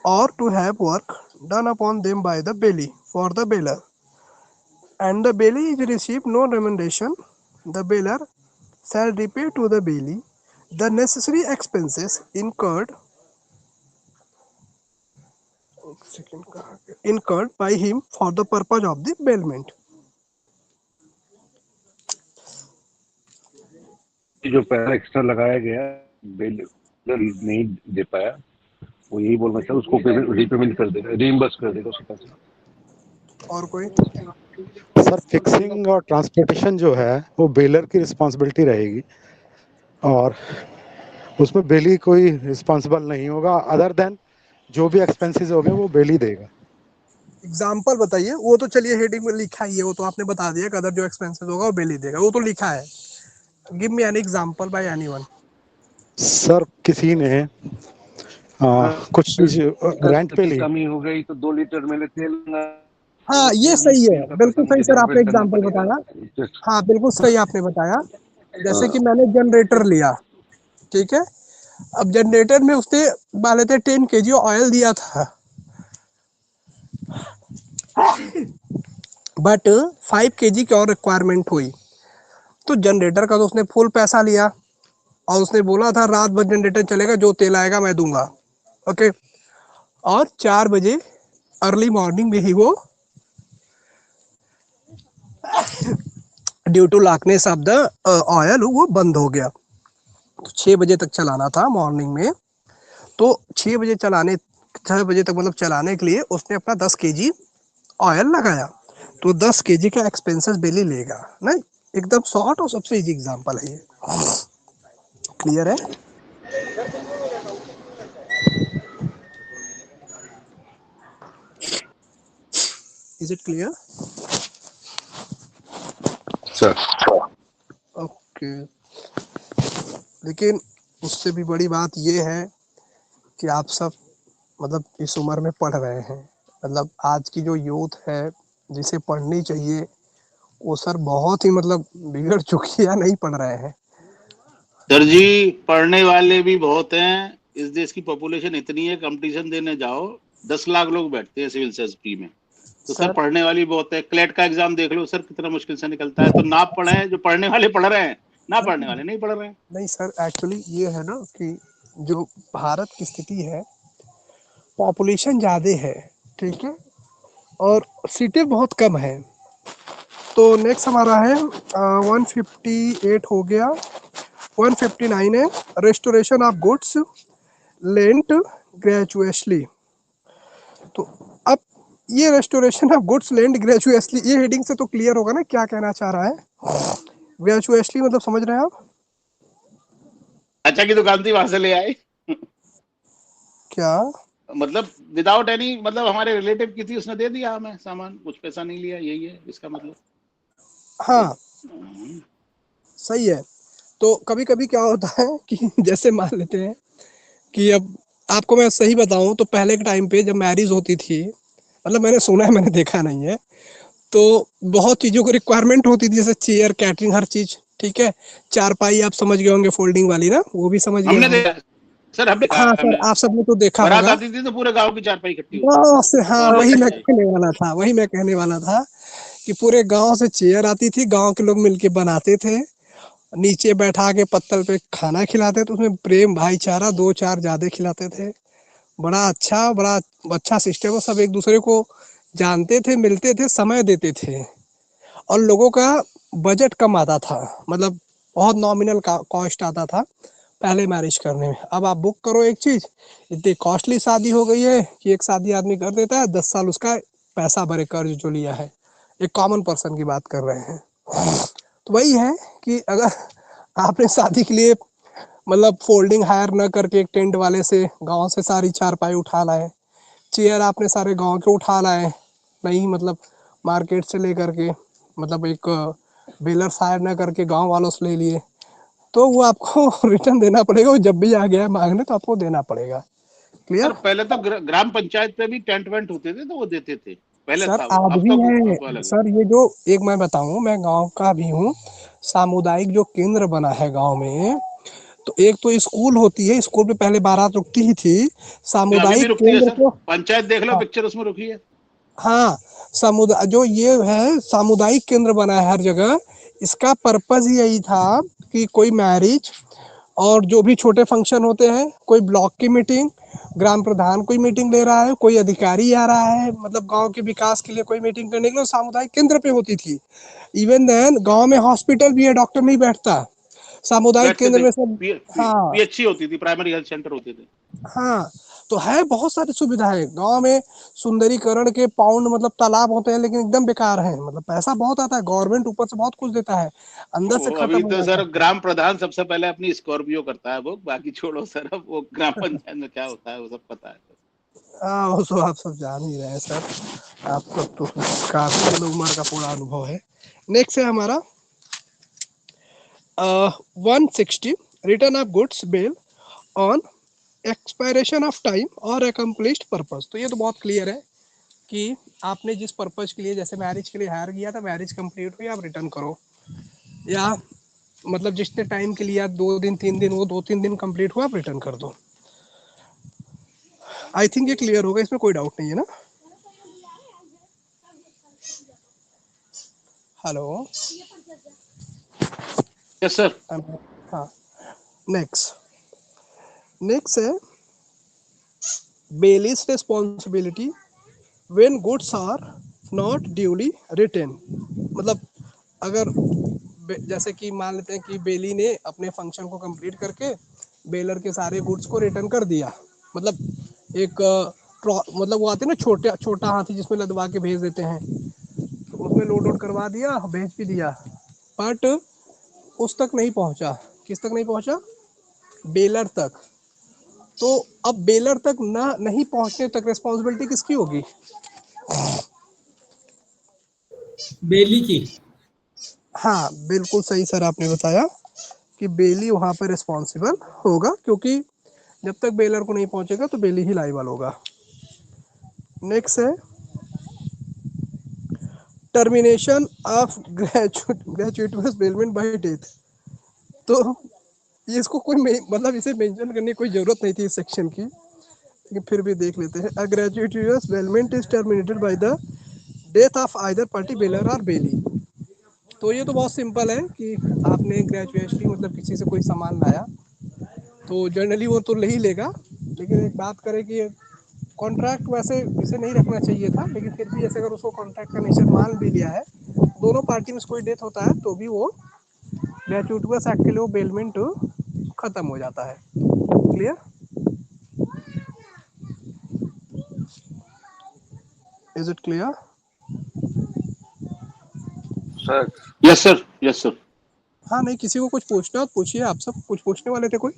or to have work done upon them by the bailee for the bailor and the bailey is received no remuneration, the bailor shall repay to the bailey the necessary expenses incurred by him for the purpose of the bailment. जो पैसा एक्स्ट्रा लगाया गया बिल नहीं दे पाया, वो यही बोलना चाहिए, उसको रीपेमेंट कर देगा, रीइंबर्स कर देगा उसके पैसे। और कोई सर फिक्सिंग और ट्रांसपोर्टेशन जो है वो बेलर की रिस्पॉन्सिबिलिटी रहेगी और उसमें बेली कोई रिस्पॉन्सिबल नहीं होगा, अदर देन जो भी एक्सपेंसेस हो गए वो बेली देगा। एग्जाम्पल बताइए। वो तो चलिए हेडिंग में लिखा ही है, वो तो आपने बता दिया कि अदर जो एक्सपेंसेस होगा वो बेली देगा, वो तो लिखा है। Give me an example bye anyone. Sir किसी ने कुछ चीज रेंट पे ली, कमी हो गई तो 2 लीटर मैंने तेल, हाँ ये सही है, बिल्कुल सही सर आपने एग्जाम्पल बताया। हाँ बिल्कुल सही आपने बताया। जैसे कि मैंने जनरेटर लिया, ठीक है, अब जनरेटर में उसने मान लेते 10 kg ऑयल दिया था, बट 5 kg की और रिक्वायरमेंट हुई, तो जनरेटर का तो उसने फुल पैसा लिया और उसने बोला था रात भर जनरेटर चलेगा, जो तेल आएगा मैं दूंगा, ओके। और 4 बजे अर्ली मॉर्निंग में ही वो ड्यू टू लाकनेस ऑफ द ऑयल वो बंद हो गया। तो 6 बजे तक चलाना था मॉर्निंग में, तो 6 बजे तक मतलब चलाने के लिए उसने अपना 10 kg ऑयल लगाया, तो 10 kg का एक्सपेंसेस बिल लेगा ना। एकदम शॉर्ट और सबसे इजी एग्जांपल है ये। क्लियर है? Is it clear? Sir okay. लेकिन उससे भी बड़ी बात ये है कि आप सब मतलब इस उम्र में पढ़ रहे हैं, मतलब आज की जो यूथ है जिसे पढ़नी चाहिए वो सर बहुत ही मतलब बिगड़ चुकी है, नहीं पढ़ रहे हैं। सर जी पढ़ने वाले भी बहुत हैं, इस देश की पॉपुलेशन इतनी है, कंपटीशन देने जाओ 10 लाख लोग बैठते हैं सिविल सर्जरी में, तो सर पढ़ने वाली बहुत है। क्लेट का एग्जाम देख लो सर कितना मुश्किल से निकलता है, तो ना पढ़े हैं जो पढ़ने वाले पढ़ रहे हैं, ना पढ़ने वाले नहीं पढ़ रहे हैं। नहीं सर, एक्चुअली ये है ना कि जो भारत की स्थिति है, पॉपुलेशन ज़्यादा है, ठीक है, और सीटें बहुत कम है। तो नेक्स्ट हमारा है 158 हो गया, 159 है रेस्टोरेशन ऑफ गुड्स लेंट ग्रेजुअसली। तो अब ये रेस्टोरेशन ऑफ गुड्स लेंट ग्रेजुअसली, ये हेडिंग से तो क्लियर होगा ना क्या कहना चाह रहा है। ग्रेजुअसली मतलब समझ रहे हैं आप? अच्छा की दुकान थी वहां से ले आए क्या मतलब विदाउट एनी, मतलब हमारे रिलेटिव की थी, उसने दे दिया हमें सामान, कुछ पैसा नहीं लिया, यही है इसका मतलब। हाँ सही है। तो कभी कभी क्या होता है कि जैसे मान लेते हैं कि अब आपको मैं सही बताऊं तो पहले के टाइम पे जब मैरिज होती थी, मतलब मैंने सुना है, मैंने देखा नहीं है, तो बहुत चीज़ों की रिक्वायरमेंट होती थी, जैसे चेयर, कैटरिंग, हर चीज़, ठीक है। चारपाई आप समझ गए होंगे, फोल्डिंग वाली ना, वो भी समझ गए हमने होंगे। देखा सर, हमने हाँ सर, आप सबने तो देखा बारात होगा। आती थी तो पूरे गांव की चारपाई इकट्ठी होती गाँव से, हाँ तो वही हमने मैं कहने वाला था कि पूरे गांव से चेयर आती थी, गांव के लोग मिलके बनाते थे, नीचे बैठा के पत्तल पे खाना खिलाते थे, उसमें प्रेम भाईचारा 2-4 ज्यादा खिलाते थे। बड़ा अच्छा सिस्टम है, सब एक दूसरे को जानते थे, मिलते थे, समय देते थे, और लोगों का बजट कम आता था, मतलब बहुत नॉमिनल कॉस्ट आता था पहले मैरिज करने में। अब आप बुक करो एक चीज, इतनी कॉस्टली शादी हो गई है कि एक शादी आदमी कर देता है, 10 साल उसका पैसा भरे कर्ज जो लिया है। एक कॉमन पर्सन की बात कर रहे हैं। तो वही है कि अगर आपने शादी के लिए मतलब फोल्डिंग हायर न करके एक टेंट वाले से गांव से सारी चारपाई उठा लाए, चेयर आपने सारे गांव के उठा लाए, नहीं मतलब मार्केट से ले करके, मतलब एक बेलर हायर न करके गांव वालों से ले लिए, तो वो आपको रिटर्न देना पड़ेगा, वो जब भी आ गया है मांगने तो आपको देना पड़ेगा। क्लियर? सर पहले तो ग्राम पंचायत पे भी टेंट वेंट होते थे तो वो देते थे, पहले सर था वो, आज अब भी तो है अब अलग है। सर। ये जो एक मैं बताऊं, मैं गांव का भी हूँ, सामुदायिक जो केंद्र बना है गांव में, तो एक तो स्कूल होती है, स्कूल में पहले बारात रुकती ही थी, ये अभी भी सामुदायिक रुकती है केंद्र सर, को। पंचायत देख लो हाँ, पिक्चर उसमें रुकी है। हाँ, समुदाय जो ये है सामुदायिक केंद्र बना है हर जगह, इसका पर्पज ही यही था कि कोई मैरिज और जो भी छोटे फंक्शन होते हैं, कोई ब्लॉक की मीटिंग, ग्राम प्रधान कोई मीटिंग ले रहा है, कोई अधिकारी आ रहा है, मतलब गांव के विकास के लिए कोई मीटिंग करने के लिए, सामुदायिक केंद्र पे होती थी। इवन देन गांव में हॉस्पिटल भी है, डॉक्टर नहीं बैठता, सामुदायिक बैठते केंद्र थे, में सब। हाँ, पीएचसी होती थी, प्राइमरी हेल्थ सेंटर होते थे। हाँ, तो है बहुत सारी सुविधाएं गांव में। सुंदरीकरण के पाउंड मतलब तालाब होते हैं, लेकिन एकदम बेकार है, मतलब पैसा बहुत आता है, गवर्नमेंट ऊपर से बहुत कुछ देता है, अंदर से अभी खत्म हो तो जाता सर है। ग्राम प्रधान सबसे पहले अपनी स्कॉर्पियो करता है वो, बाकी छोड़ो सर, अब वो ग्राम पंचायत में क्या होता है वो सब पता है। हाँ, वो तो आप सब जान ही रहे हैं सर, आपको तो काफी उम्र का पूरा अनुभव है। नेक्स्ट है हमारा 160 return of goods bailed on expiration of time or accomplished purpose. तो ये तो बहुत क्लियर है कि आपने जिस पर्पज के लिए, जैसे मैरिज के लिए हायर किया था, मैरिज कंप्लीट हुई, आप रिटर्न करो, या मतलब जितने टाइम के लिए आप 2 दिन 3 दिन, वो 2-3 दिन कंप्लीट हुआ, आप रिटर्न कर दो। आई थिंक ये क्लियर होगा, इसमें कोई डाउट नहीं है ना? हेलो? Yes sir. हाँ, नेक्स्ट है bailee's responsibility when goods are not duly return. मतलब अगर जैसे कि मान लेते हैं कि बेली ने अपने फंक्शन को कंप्लीट करके बेलर के सारे गुड्स को रिटर्न कर दिया, मतलब एक मतलब वो आते हैं ना छोटा छोटा हाथी जिसमें लदवा के भेज देते हैं, तो उसमें लोड करवा दिया, भेज भी दिया, बट उस तक नहीं पहुंचा। किस तक नहीं पहुंचा? बेलर तक। तो अब बेलर तक ना नहीं पहुंचने तक रिस्पॉन्सिबिलिटी किसकी होगी? बेली की। हाँ, बिल्कुल सही सर आपने बताया कि बेली वहां पर रिस्पॉन्सिबल होगा, क्योंकि जब तक बेलर को नहीं पहुंचेगा तो बेली ही लाइबल होगा। नेक्स्ट है termination of gratuitous bailment by death. तो ये इसको कोई मतलब इसे मेंशन करने की कोई जरूरत नहीं थी इस सेक्शन की, लेकिन फिर भी देख लेते हैं। A gratuitous bailment is terminated by the death of either party, bailor और बेली। तो ये तो बहुत सिंपल है कि आपने ग्रेजुएटली मतलब किसी से कोई सामान लाया तो जनरली वो तो ले ही लेगा, लेकिन एक बात करें कि कॉन्ट्रैक्ट वैसे इसे नहीं रखना चाहिए था, लेकिन फिर भी जैसे अगर उसको कॉन्ट्रैक्ट का नेचर मान भी लिया है, दोनों पार्टी में कोई डेथ होता है तो भी वो ग्रेचुइटस एक्ट के लिए वो बेलमेंट खत्म हो जाता है। Clear? Is it clear? Sir yes sir, yes sir. हाँ, नहीं किसी को कुछ पूछना हो तो पूछिए, आप सब कुछ पूछने वाले थे कोई?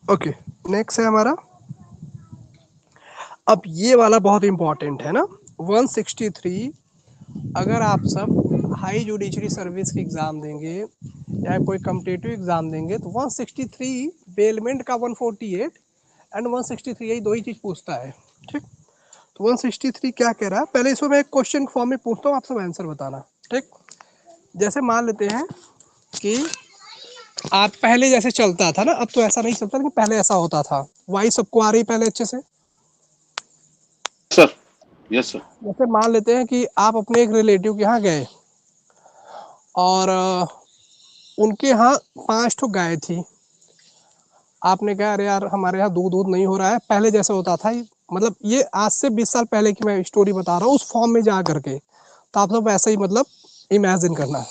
ओके, नेक्स्ट है हमारा, अब ये वाला बहुत इंपॉर्टेंट है ना, 163। अगर आप सब हाई जुडिशरी सर्विस की एग्जाम देंगे या कोई कम्पिटिटिव एग्जाम देंगे तो 163 बेलमेंट का 148 एंड 163 यही दो ही चीज पूछता है। ठीक, तो 163 क्या कह रहा है, पहले इसमें मैं एक क्वेश्चन फॉर्म में पूछता हूँ, आप सब आंसर बताना। ठीक, जैसे मान लेते हैं कि आप पहले जैसे चलता था ना, अब तो ऐसा नहीं चलता, लेकिन पहले ऐसा होता था। वाई सबको आ रही पहले अच्छे से? Sir yes sir. जैसे मान लेते हैं कि आप अपने एक रिलेटिव के यहाँ गए और उनके यहाँ 5 ठो गाय थी। आपने कहा अरे यार हमारे यहाँ दूध नहीं हो रहा है, पहले जैसे होता था, मतलब ये आज से 20 साल पहले की मैं स्टोरी बता रहा हूँ, उस फॉर्म में जा करके। तो आप सब ऐसे ही मतलब इमेजिन करना।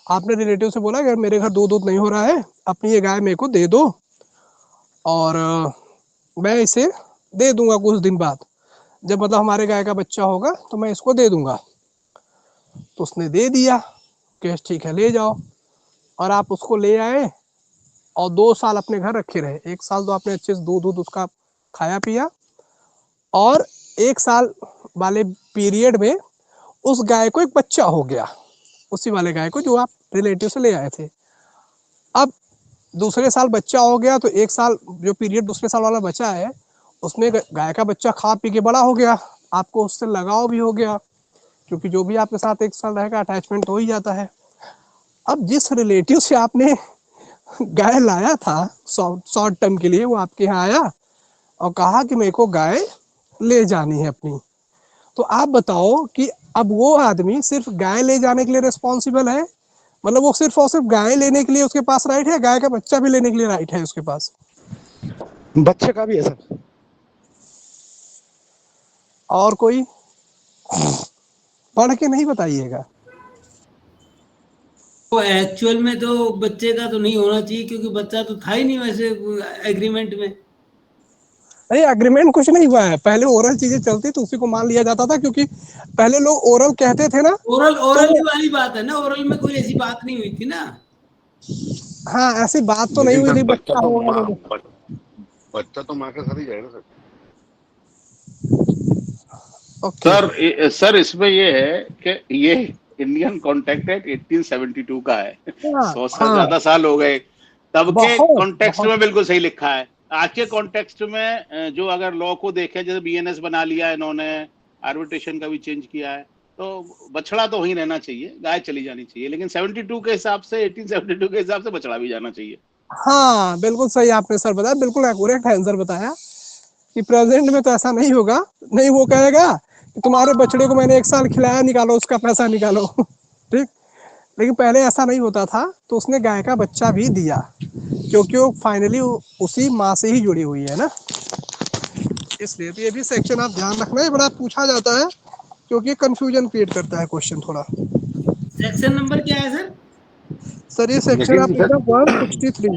आपने रिलेटिव से बोला कि मेरे घर दूध नहीं हो रहा है, अपनी ये गाय मेरे को दे दो और मैं इसे दे दूंगा कुछ दिन बाद, जब मतलब हमारे गाय का बच्चा होगा तो मैं इसको दे दूंगा। तो उसने दे दिया, कैश ठीक है ले जाओ, और आप उसको ले आए और 2 साल अपने घर रखे रहे। 1 साल तो आपने अच्छे से दूध उसका खाया पिया, और 1 साल वाले पीरियड में उस गाय को एक बच्चा हो गया, उसी वाले गाय को जो आप रिलेटिव से ले आए थे। अब दूसरे साल बच्चा हो गया तो 1 साल जो पीरियड दूसरे साल वाला बचा है उसमें गाय का बच्चा खा पी के बड़ा हो गया, आपको उससे लगाव भी हो गया, क्योंकि जो भी आपके साथ 1 साल रहेगा अटैचमेंट हो ही जाता है। अब जिस रिलेटिव से आपने गाय लाया था शॉर्ट टर्म के लिए, वो आपके यहाँ आया और कहा कि मेरे को गाय ले जानी है अपनी, तो आप बताओ कि अब वो आदमी सिर्फ गाय ले जाने के लिए रिस्पॉन्सिबल है, मतलब वो सिर्फ और सिर्फ गाय लेने के लिए उसके पास राइट है, गाय का बच्चा भी लेने के लिए राइट है उसके पास? बच्चे का भी है सर। और कोई पढ़ के नहीं बताइएगा। तो एक्चुअल में तो बच्चे का तो नहीं होना चाहिए, क्योंकि बच्चा तो था ही नहीं वैसे एग्रीमेंट में। नहीं, एग्रीमेंट कुछ नहीं हुआ है, पहले ओरल चीजें चलती तो उसी को मान लिया जाता था, क्योंकि पहले लोग ओरल कहते थे ना। ओरल तो वाली बात है ना, ओरल में कोई ऐसी बात नहीं हुई थी ना। हाँ, ऐसी बात तो नहीं हुई थी बच्चा होगा। बच्चा तो माँ के साथ ही जाएगा सर। ओके सर इसमें ये है कि ये इंडियन कॉन्टेक्ट एक्ट 1872 का है, 100 से ज्यादा साल हो गए, तब के कॉन्टेक्स्ट में बिल्कुल सही लिखा है। आज के कॉन्टेक्स्ट में जो अगर लॉ को देखें, जैसे बीएनएस बना लिया है इन्होंने, आर्बिट्रेशन का भी चेंज किया है, तो बछड़ा तो वहीं रहना चाहिए, गाय चली जानी चाहिए, लेकिन 72 के हिसाब से 1872 के हिसाब से बछड़ा भी जाना चाहिए। हाँ बिल्कुल सही आपने सर बताया, बिल्कुल एक्यूरेट आंसर बताया कि प्रेजेंट में तो ऐसा नहीं होगा, नहीं वो कहेगा कि तुम्हारे बछड़े को मैंने 1 साल खिलाया, निकालो उसका पैसा निकालो ठीक, लेकिन पहले ऐसा नहीं होता था, तो उसने गाय का बच्चा भी दिया, क्योंकि वो फाइनली उसी माँ से ही जुड़ी हुई है ना, इसलिए। तो ये भी सेक्शन आप ध्यान रखना, है बड़ा पूछा जाता है, क्योंकि कंफ्यूजन क्रिएट करता है क्वेश्चन थोड़ा। सेक्शन नंबर क्या है सर? सर ये सेक्शन आप लेकिन लिखना 163।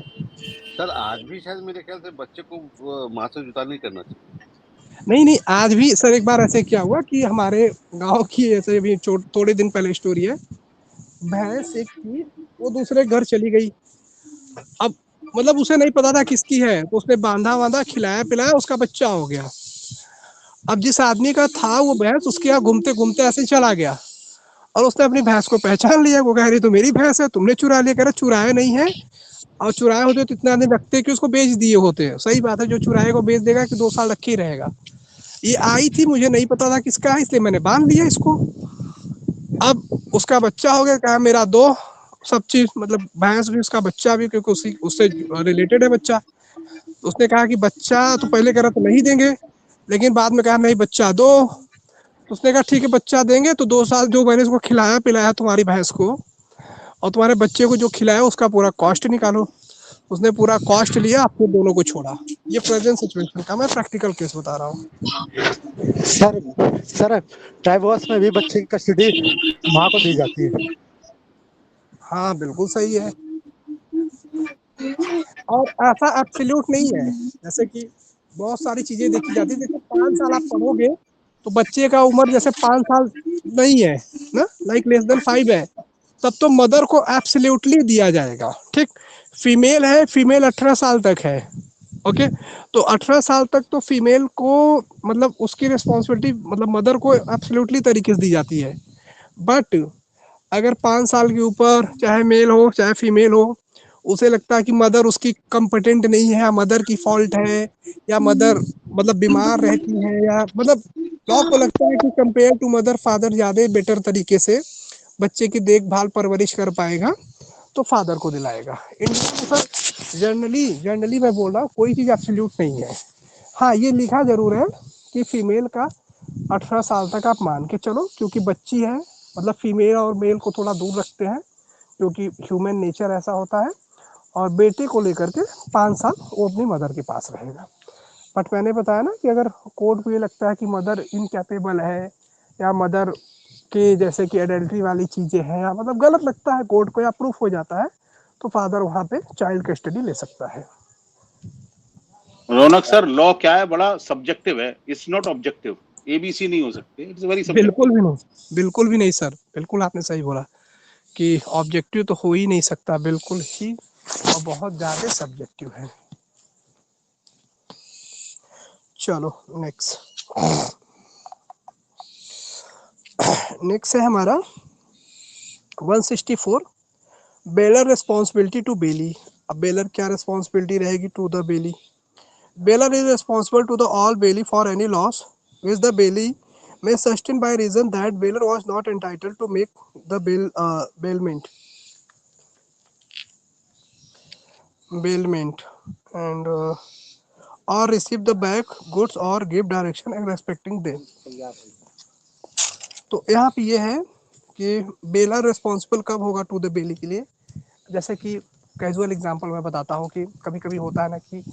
सर आज भी शायद मेरे ख्याल से बच्चे को माँ से जुदा नहीं करना चाहिए। नहीं, आज भी सर, एक बार ऐसे क्या हुआ कि हमारे गांव की ऐसे भी थोड़े दिन पहले स्टोरी है, भैंस एक थी, वो दूसरे घर चली गई, अब मतलब उसे नहीं पता था किसकी है, तो उसने बांधा खिलाया पिलाया, उसका बच्चा हो गया। अब जिस आदमी का था वो भैंस, उसके यहाँ घूमते घूमते ऐसे चला गया, और उसने अपनी भैंस को पहचान लिया, वो कह रही तो मेरी भैंस है, तुमने चुरा लिया। कह रहा चुराया नहीं है, और चुराए होते तो इतना आदमी रखते कि उसको बेच दिए होते। सही बात है, जो चुराए को बेच देगा कि 2 साल रखे ही रहेगा। ये आई थी, मुझे नहीं पता था किसका है, इसलिए मैंने बांध लिया इसको। अब उसका बच्चा हो गया, कहा मेरा दो, सब चीज, मतलब भैंस भी उसका बच्चा भी, क्योंकि उससे रिलेटेड है बच्चा। तो उसने कहा कि बच्चा तो पहले कह रहा तो नहीं देंगे, लेकिन बाद में कहा नहीं बच्चा दो। तो उसने कहा ठीक है बच्चा देंगे, तो 2 साल जो मैंने इसको खिलाया पिलाया तुम्हारी भैंस को, और तुम्हारे बच्चे को जो खिलाया उसका पूरा कॉस्ट निकालो। उसने पूरा कॉस्ट लिया, फिर दोनों को छोड़ा। ये प्रेजेंट सिचुएशन का मैं प्रैक्टिकल केस बता रहा हूँ। सर डाइवोर्स में भी बच्चे की कस्टडी माँ को दी जाती है। हाँ बिल्कुल सही है, और ऐसा एब्सोल्यूट नहीं है, जैसे कि बहुत सारी चीजें देखी जाती है। जैसे 5 साल आप पढ़ोगे तो बच्चे का उम्र जैसे 5 साल नहीं है ना, लाइक लेस देन 5 है, तब तो मदर को एब्सोल्युटली दिया जाएगा। ठीक, फीमेल है, फीमेल 18 साल तक है, ओके, तो 18 साल तक तो फीमेल को मतलब उसकी रिस्पॉन्सिबिलिटी मतलब मदर को एब्सोल्युटली तरीके से दी जाती है। बट अगर 5 साल के ऊपर चाहे मेल हो चाहे फीमेल हो, उसे लगता है कि मदर उसकी कंपिटेंट नहीं है, या मदर की फॉल्ट है, या मदर मतलब बीमार रहती है, या मतलब लॉ को लगता है कि कंपेयर टू मदर फादर ज़्यादा बेटर तरीके से बच्चे की देखभाल परवरिश कर पाएगा, तो फादर को दिलाएगा। इंडिया में सर जनरली मैं बोल रहा हूँ, कोई चीज़ एब्सोल्यूट नहीं है। हाँ, ये लिखा जरूर है कि फीमेल का 18 साल तक आप मान के चलो, क्योंकि बच्ची है, मतलब फीमेल और मेल को थोड़ा दूर रखते हैं, क्योंकि ह्यूमन नेचर ऐसा होता है। और बेटे को लेकर के 5 साल वो अपनी मदर के पास रहेगा। बट मैंने बताया ना कि अगर कोर्ट को ये लगता है कि मदर इनकैपेबल है, या मदर के जैसे कि एडल्ट्री वाली चीज़ें हैं, या मतलब गलत लगता है कोर्ट को, या प्रूफ हो जाता है, तो फादर वहाँ पे चाइल्ड कस्टडी ले सकता है। रौनक सर, लॉ क्या है, बड़ा सब्जेक्टिव है, इट्स नॉट ऑब्जेक्टिव, एबीसी नहीं हो सकते, इट्स वेरी बिल्कुल सब्जेक्टिव। भी नहीं, बिल्कुल भी नहीं सर, बिल्कुल आपने सही बोला कि ऑब्जेक्टिव तो हो ही नहीं सकता, बिल्कुल ही, और बहुत ज़्यादा सब्जेक्टिव है। चलो नेक्स्ट। नेक्स्ट है हमारा 164 बेलर रिस्पॉन्सिबिलिटी टू बेली। अब बेलर क्या रिस्पॉन्सिबिलिटी रहेगी to the bailee? Bailor is responsible to the all bailee for any loss which the bailee may sustain by reason that bailor was not entitled to make the bailment and or receive the back goods or give direction respecting them। तो यहाँ पे ये है कि बेलर रिस्पॉन्सिबल कब होगा टू द बेली के लिए। जैसे कि कैजुअल एग्जांपल मैं बताता हूँ कि कभी कभी होता है ना कि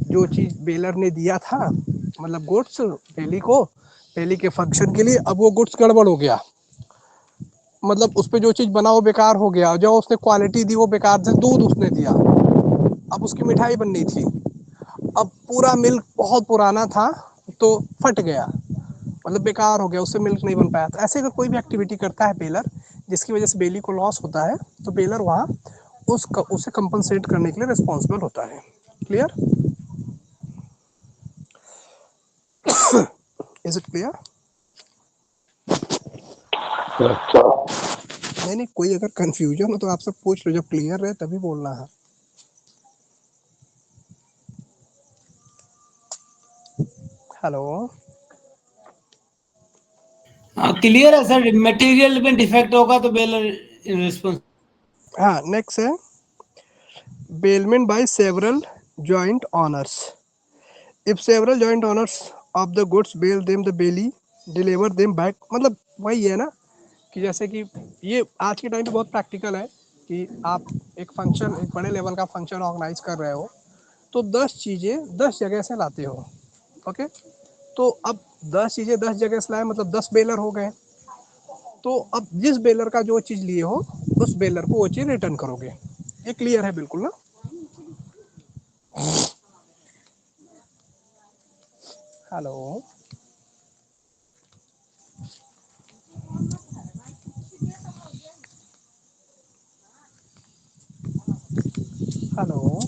जो चीज़ बेलर ने दिया था मतलब गुड्स बेली को, बेली के फंक्शन के लिए, अब वो गुड्स गड़बड़ हो गया, मतलब उस पर जो चीज़ बना वो बेकार हो गया, जो उसने क्वालिटी दी वो बेकार था, दूध उसने दिया, अब उसकी मिठाई बननी थी, अब पूरा मिल्क बहुत पुराना था तो फट गया, मतलब बेकार हो गया, उससे मिल्क नहीं बन पाया। तो ऐसे अगर कोई भी एक्टिविटी करता है बेलर जिसकी वजह से बेली को लॉस होता है तो बेलर वहाँ उसे कंपनसेट करने के लिए रिस्पॉन्सिबल होता है। क्लियर? Is it clear? नहीं, कोई अगर कंफ्यूजन हो तो आप सब पूछ लो, जब क्लियर रहे तभी बोलना है। हेलो, क्लियर है सर। मटेरियल में डिफेक्ट होगा तो बेलर रिस्पॉन्स। हाँ, नेक्स्ट है bailment by several joint owners. If several joint owners of the goods bail them the bailee deliver them back. मतलब वही है ना कि जैसे कि ये आज के टाइम पे बहुत प्रैक्टिकल है कि आप एक फंक्शन, एक बड़े लेवल का फंक्शन ऑर्गेनाइज कर रहे हो तो 10 चीज़ें 10 जगह से लाते हो। ओके, तो अब 10 चीज़ें 10 जगह से लाए मतलब 10 बेलर हो गए। तो अब जिस बेलर का जो चीज़ लिए हो उस बेलर को वो चीज़ रिटर्न करोगे। ये क्लियर है बिल्कुल ना? Hello, hello,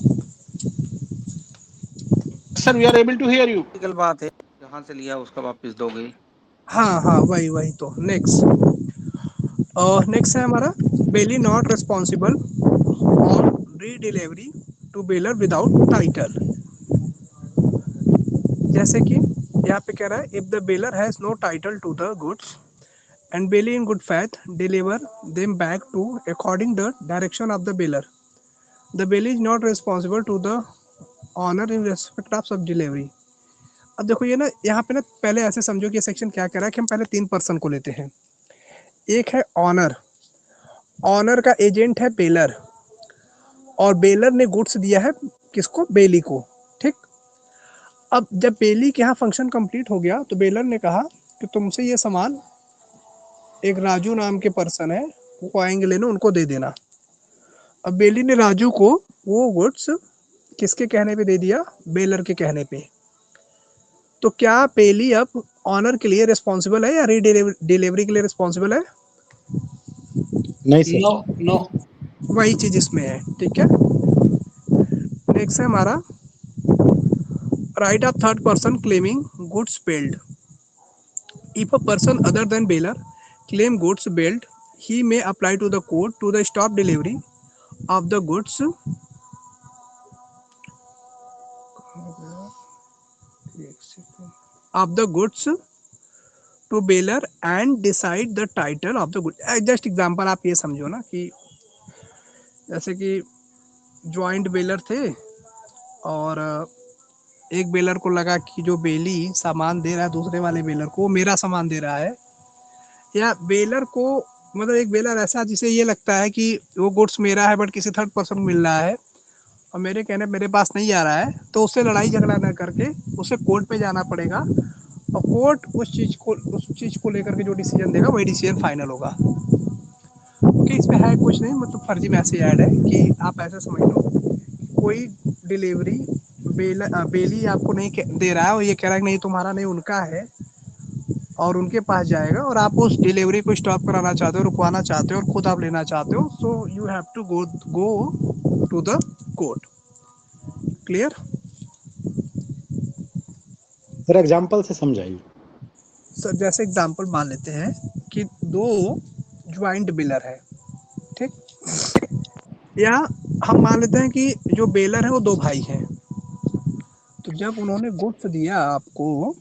sir we are able to hear you. बात है, जहाँ से लिया उसका वापस दोगे। हाँ हाँ, वही तो नेक्स्ट नेक्स्ट है हमारा bailee not responsible on re delivery to bailor without title. जैसे कि यहाँ पे कह रहा है if the bailor has no title to the goods and Bailey in good faith deliver them back to according the direction of the baler. The Bailey is not responsible to the owner in respect of sub delivery. अब देखो ये ना यहाँ पे ना पहले ऐसे समझो कि ये सेक्शन क्या कह रहा है कि हम पहले 3 पर्सन को लेते हैं। एक है ऑनर, ऑनर का एजेंट है बेलर और बेलर ने गुड्स दिया है किसको? बेली को। ठीक, अब जब बेली के यहाँ फंक्शन कंप्लीट हो गया तो बेलर ने कहा कि तुमसे ये सामान एक राजू नाम के पर्सन है वो आएंगे लेने, उनको दे देना। अब बेली ने राजू को वो गुड्स किसके कहने पे दे दिया? बेलर के कहने पे। तो क्या बेली अब ऑनर के लिए रिस्पॉन्सिबल है या री डिलीवरी के लिए रिस्पॉन्सिबल है? नहीं सर। नो नो, वही चीज इसमें है। ठीक है, नेक्स्ट है हमारा right of third person claiming goods bailed. If a person other than bailor claim goods billed, he may apply to the court to the stop delivery of the goods to bailor and decide the title of the goods। Just example आप ये समझो ना कि जैसे कि ज्वाइंट बेलर थे और एक बेलर को लगा कि जो बेली सामान दे रहा है दूसरे वाले बेलर को, वो मेरा सामान दे रहा है, या बेलर को मतलब एक बेलर ऐसा जिसे ये लगता है कि वो गुड्स मेरा है बट किसी थर्ड पर्सन को मिल रहा है और मेरे कहने मेरे पास नहीं आ रहा है, तो उससे लड़ाई झगड़ा न करके उसे कोर्ट पे जाना पड़ेगा और कोर्ट उस चीज़ को लेकर के जो डिसीजन देगा वही डिसीजन फाइनल होगा। ओके, इसमें है कुछ नहीं, मतलब फर्जी मैसेज ऐड है कि आप ऐसा समझ लो कोई डिलीवरी बेली आपको नहीं दे रहा है और ये कह रहा है कि नहीं तुम्हारा नहीं उनका है और उनके पास जाएगा और आप उस डिलीवरी को स्टॉप कराना चाहते हो, रुकवाना चाहते हो और खुद आप लेना चाहते हो, so you have to go to the court. Clear? Sir example से समझाइए। सर जैसे एग्जांपल मान लेते हैं कि दो ज्वाइंट बेलर है, ठीक, या हम मान लेते हैं कि जो बेलर है वो दो भाई हैं। तो जब उन्होंने गुड्स दिया आपको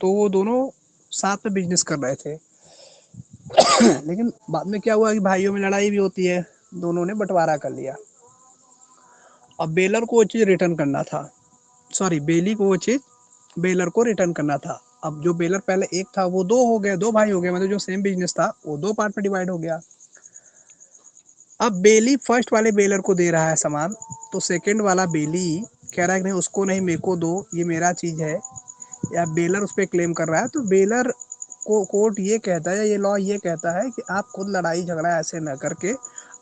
तो वो दोनों साथ में बिजनेस कर रहे थे लेकिन बाद में क्या हुआ कि भाइयों में लड़ाई भी होती है, दोनों ने बंटवारा कर लिया। अब बेलर को वो चीज़ रिटर्न करना था, सॉरी बेली को वो चीज़ बेलर को रिटर्न करना था। अब जो बेलर पहले एक था वो दो हो गए, दो भाई हो गए, मतलब जो सेम बिजनेस था वो दो पार्ट में डिवाइड हो गया। अब बेली फर्स्ट वाले बेलर को दे रहा है सामान, तो सेकंड वाला बेली कह रहा है कि नहीं उसको नहीं, मेरे को दो, ये मेरा चीज़ है, या बेलर उस पर क्लेम कर रहा है। तो बेलर को कोर्ट ये कहता है, ये लॉ ये कहता है कि आप खुद लड़ाई झगड़ा ऐसे न करके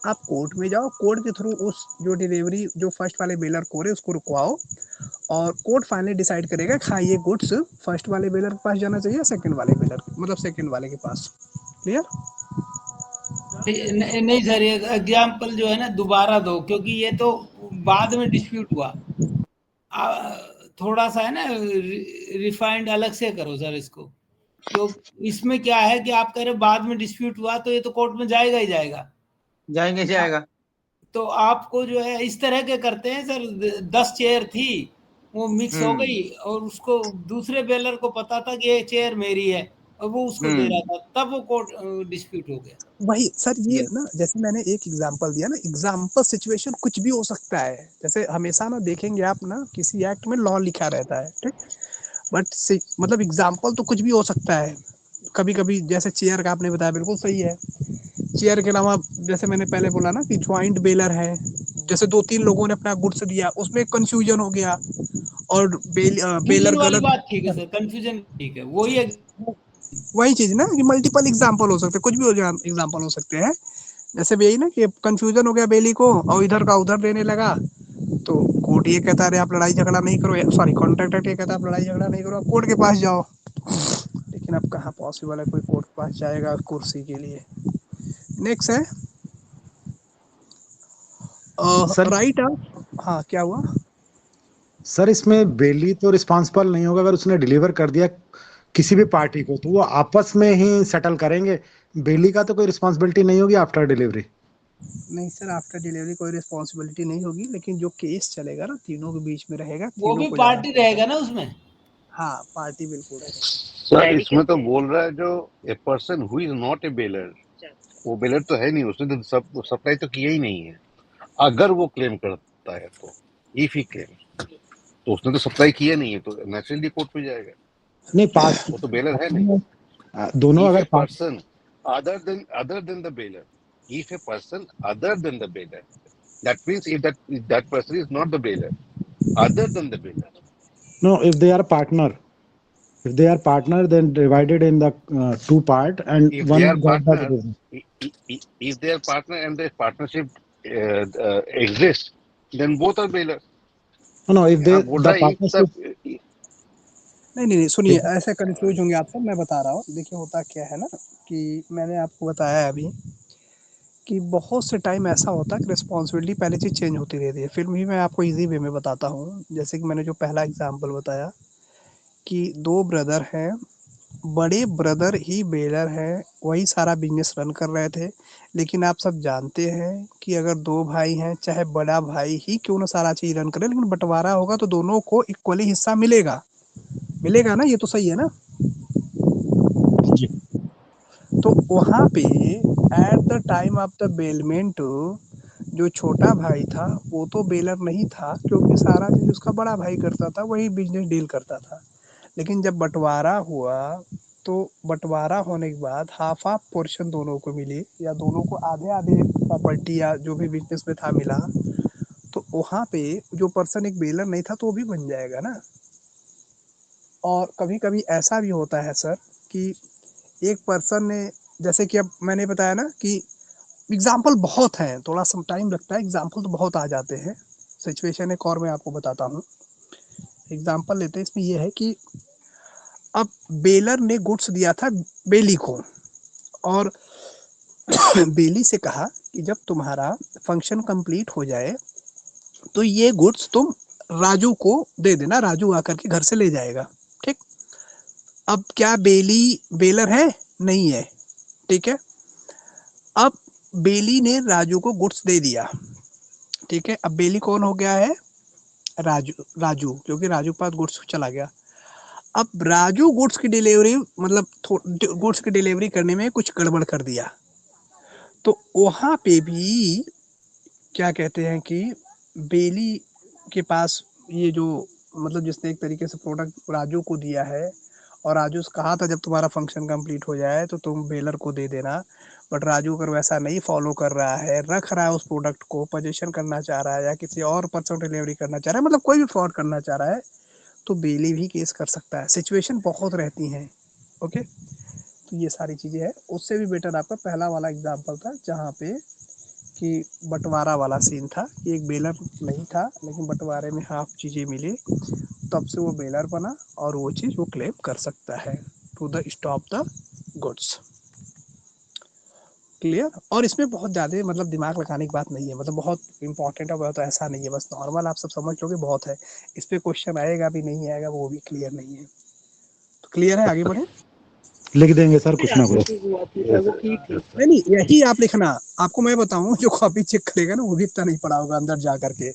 आप कोर्ट में जाओ, कोर्ट के थ्रू उस जो डिलीवरी जो फर्स्ट वाले बेलर को रहे उसको रुकवाओ, और कोर्ट फाइनली डिसाइड करेगा कि हाँ ये गुड्स फर्स्ट वाले बेलर के पास जाना चाहिए, सेकंड वाले बेलर मतलब सेकंड वाले के पास। क्लियर? नहीं सर, ये एग्जाम्पल जो है ना दोबारा दो, क्योंकि ये तो बाद में डिस्प्यूट हुआ। थोड़ा सा है ना रिफाइंड अलग से करो सर इसको, तो इसमें क्या है कि आप कह रहे बाद में डिस्प्यूट हुआ तो ये तो कोर्ट में जाएगा ही जाएगा। तो आपको जो है इस तरह के करते हैं सर, 10 चेयर थी वो मिक्स हो गई और उसको दूसरे बेलर को पता था कि ये चेयर मेरी है और वो उसको दे रहा था, तब वो कोर्ट डिस्प्यूट हो गया। वही सर, ये ना जैसे मैंने एक एग्जांपल दिया ना, एग्जांपल सिचुएशन कुछ भी हो सकता है। जैसे हमेशा ना देखेंगे आप ना किसी एक्ट में लॉ लिखा रहता है, ठीक, बट मतलब एग्जांपल तो कुछ भी हो सकता है। कभी कभी जैसे चेयर का आपने बताया बिल्कुल सही है, चेयर के अलावा जैसे मैंने पहले बोला ना कि ज्वाइंट बेलर है, जैसे 2-3 लोगों ने अपना गुड्स दिया, उसमें कंफ्यूजन हो गया और बेलर वाली गलत, बात ठीक है सर, कंफ्यूजन ठीक है, वही चीज ना कि मल्टीपल एग्जांपल हो सकते हैं, कुछ भी एग्जांपल हो सकते हैं। जैसे यही ना कि कंफ्यूजन हो गया बेली को और इधर का उधर देने लगा, तो कोर्ट ये कहता है आप लड़ाई झगड़ा नहीं करो, सॉरी कॉन्ट्रैक्ट एक्ट ये कहता है आप लड़ाई झगड़ा नहीं करो, आप कोर्ट के पास जाओ। लेकिन अब कहाँ पॉसिबल है कोई कोर्ट के पास जाएगा कुर्सी के लिए। नेक्स्ट है राइट ऑफ, हाँ क्या हुआ सर? इसमें बेली तो रिस्पॉन्सिबल नहीं होगा, अगर उसने डिलीवर कर दिया किसी भी पार्टी को तो वो आपस में ही सेटल करेंगे, बेली का तो कोई रिस्पॉन्सिबिलिटी नहीं होगी आफ्टर डिलीवरी। नहीं सर, आफ्टर डिलीवरी कोई रिस्पॉन्सिबिलिटी नहीं होगी, लेकिन जो केस चलेगा ना तीनों के बीच में रहेगा, वो भी पार्टी रहेगा ना उसमें। हाँ पार्टी बिल्कुल रहेगा सर। इसमें तो बोल रहा है जो a person who is not a baler, वो बेलर तो है नहीं, उसने तो सप्लाई तो किया ही नहीं है। अगर वो क्लेम करता है तो इफ ही क्लेम, तो उसने तो सप्लाई किया नहीं है, तो नेचुरली कोर्ट में जाएगा। नहीं पास वो तो बेलर है नहीं। दोनों अगर person other than the bailor, if a person other than the bailor, that means if that person is not the bailor, other than the bailor. No, if they are partner, then divided in the two part, and If one they are got that partner, business. if they are partner and the partnership exists, then both are bailor. No, if they the partnership. नहीं सुनिए, ऐसे कंफ्यूज होंगे आप सब, मैं बता रहा हूँ। देखिए होता क्या है ना कि मैंने आपको बताया अभी कि बहुत से टाइम ऐसा होता है कि रिस्पॉन्सिबिलिटी पहले चीज़ चेंज होती रहती है, फिर भी मैं आपको इजी वे में बताता हूँ। जैसे कि मैंने जो पहला एग्जांपल बताया कि 2 ब्रदर हैं, बड़े ब्रदर ही बेलर हैं, वही सारा बिजनेस रन कर रहे थे, लेकिन आप सब जानते हैं कि अगर 2 भाई हैं, चाहे बड़ा भाई ही क्यों ना सारा चीज़ रन करे, लेकिन बंटवारा होगा तो दोनों को इक्वली हिस्सा मिलेगा ना, ये तो सही है ना। तो वहाँ पे at the time of the bailment जो छोटा भाई था वो तो बेलर नहीं था, क्योंकि सारा चीज उसका बड़ा भाई करता था, वही बिजनेस डील करता था। लेकिन जब बंटवारा हुआ तो बंटवारा होने के बाद हाफ पोर्शन दोनों को मिली, या दोनों को आधे प्रॉपर्टी या जो भी बिजनेस में था मिला, तो वहाँ पे जो पर्सन एक बेलर नहीं था तो वो भी बन जाएगा ना। और कभी कभी ऐसा भी होता है सर कि एक पर्सन ने, जैसे कि अब मैंने बताया ना कि एग्जाम्पल बहुत हैं, थोड़ा सा टाइम लगता है, एग्जाम्पल तो बहुत आ जाते हैं। सिचुएशन एक और मैं आपको बताता हूँ, एग्जाम्पल लेते हैं। इसमें यह है कि अब बेलर ने गुड्स दिया था बेली को, और बेली से कहा कि जब तुम्हारा फंक्शन कंप्लीट हो जाए तो ये गुड्स तुम राजू को दे देना, राजू आकर के घर से ले जाएगा, ठीक। अब क्या बेली बेलर है? नहीं है, ठीक है। अब बेली ने राजू को गुड्स दे दिया, ठीक है। अब बेली कौन हो गया है? राजू, क्योंकि राजू के पास गुड्स चला गया। अब राजू गुड्स की डिलीवरी मतलब गुड्स की डिलीवरी करने में कुछ गड़बड़ कर दिया, तो वहां पे भी क्या कहते हैं कि बेली के पास ये जो मतलब जिसने एक तरीके से प्रोडक्ट राजू को दिया है, और राजू से कहा था जब तुम्हारा फंक्शन कंप्लीट हो जाए तो तुम बेलर को दे देना, बट राजू अगर वैसा नहीं फॉलो कर रहा है, रख रहा है उस प्रोडक्ट को, पोजीशन करना चाह रहा है या किसी और पर्सन डिलीवरी करना चाह रहा है, मतलब कोई भी फ्रॉड करना चाह रहा है, तो बेली भी केस कर सकता है। सिचुएशन बहुत रहती हैं, ओके। तो ये सारी चीज़ें हैं। उससे भी बेटर आपका पहला वाला एग्जाम्पल था जहाँ पे कि बंटवारा वाला सीन था कि एक बेलर नहीं था लेकिन बंटवारे में हाफ चीज़ें मिली, तब से वो बेलर बना और वो चीज़ वो क्लेम कर सकता है to the stop the goods. Clear? और इसमें बहुत ज़्यादा मतलब दिमाग लगाने की बात नहीं है, मतलब बहुत इंपॉर्टेंट है, बहुत ऐसा नहीं है, बस नॉर्मल आप सब समझ लोगे बहुत है। इस पर क्वेश्चन आएगा भी नहीं आएगा वो भी क्लियर नहीं है। तो क्लियर है, आगे बढ़े? लिख देंगे सर कुछ ना कुछ। नहीं यही आप लिखना। आपको मैं बताऊं जो कॉपी चेक करेगा ना वो भी इतना नहीं पढ़ा होगा अंदर जा करके,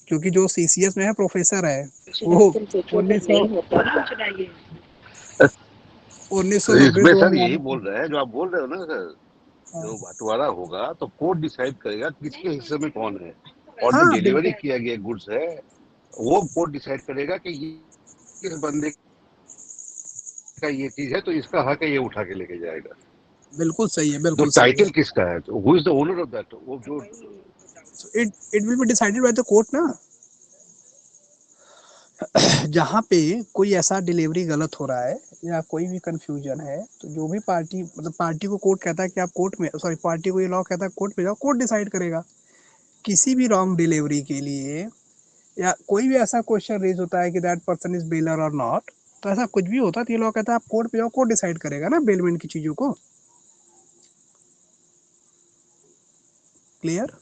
क्योंकि जो सीसीएस में है प्रोफेसर है वो 1990 इसमें सर यही बोल रहे हैं जो आप बोल रहे हो ना सर, जो बंटवारा होगा तो कोर्ट डिसाइड करेगा किसके हिस्से में कौन है, और जो हाँ डिलीवरी किया गया गुड्स है वो कोर्ट डिसाइड करेगा कि ये किस बंदे का ये चीज है तो इसका हक है, ये उठा के लेके जाएगा। बिल्कुल सही है, तो बिल्कुल सही है। टाइटल किसका है, तो who is the owner of that, वो जो it will be decided by the court ना। जहाँ पे कोई ऐसा डिलीवरी गलत हो रहा है या कोई भी कंफ्यूजन है, तो जो भी पार्टी मतलब पार्टी को कोर्ट कहता है कि आप कोर्ट में, सॉरी पार्टी को ये लॉ कहता है कोर्ट में जाओ, कोर्ट डिसाइड करेगा। किसी भी रॉन्ग डिलीवरी के लिए या कोई भी ऐसा क्वेश्चन रेज होता है कि दैट पर्सन इज बेलर और नॉट, तो ऐसा कुछ भी होता है तो ये लॉ कहता है आप कोर्ट पे जाओ, कोर्ट डिसाइड करेगा ना बेलमेंट की चीजों को। क्लियर?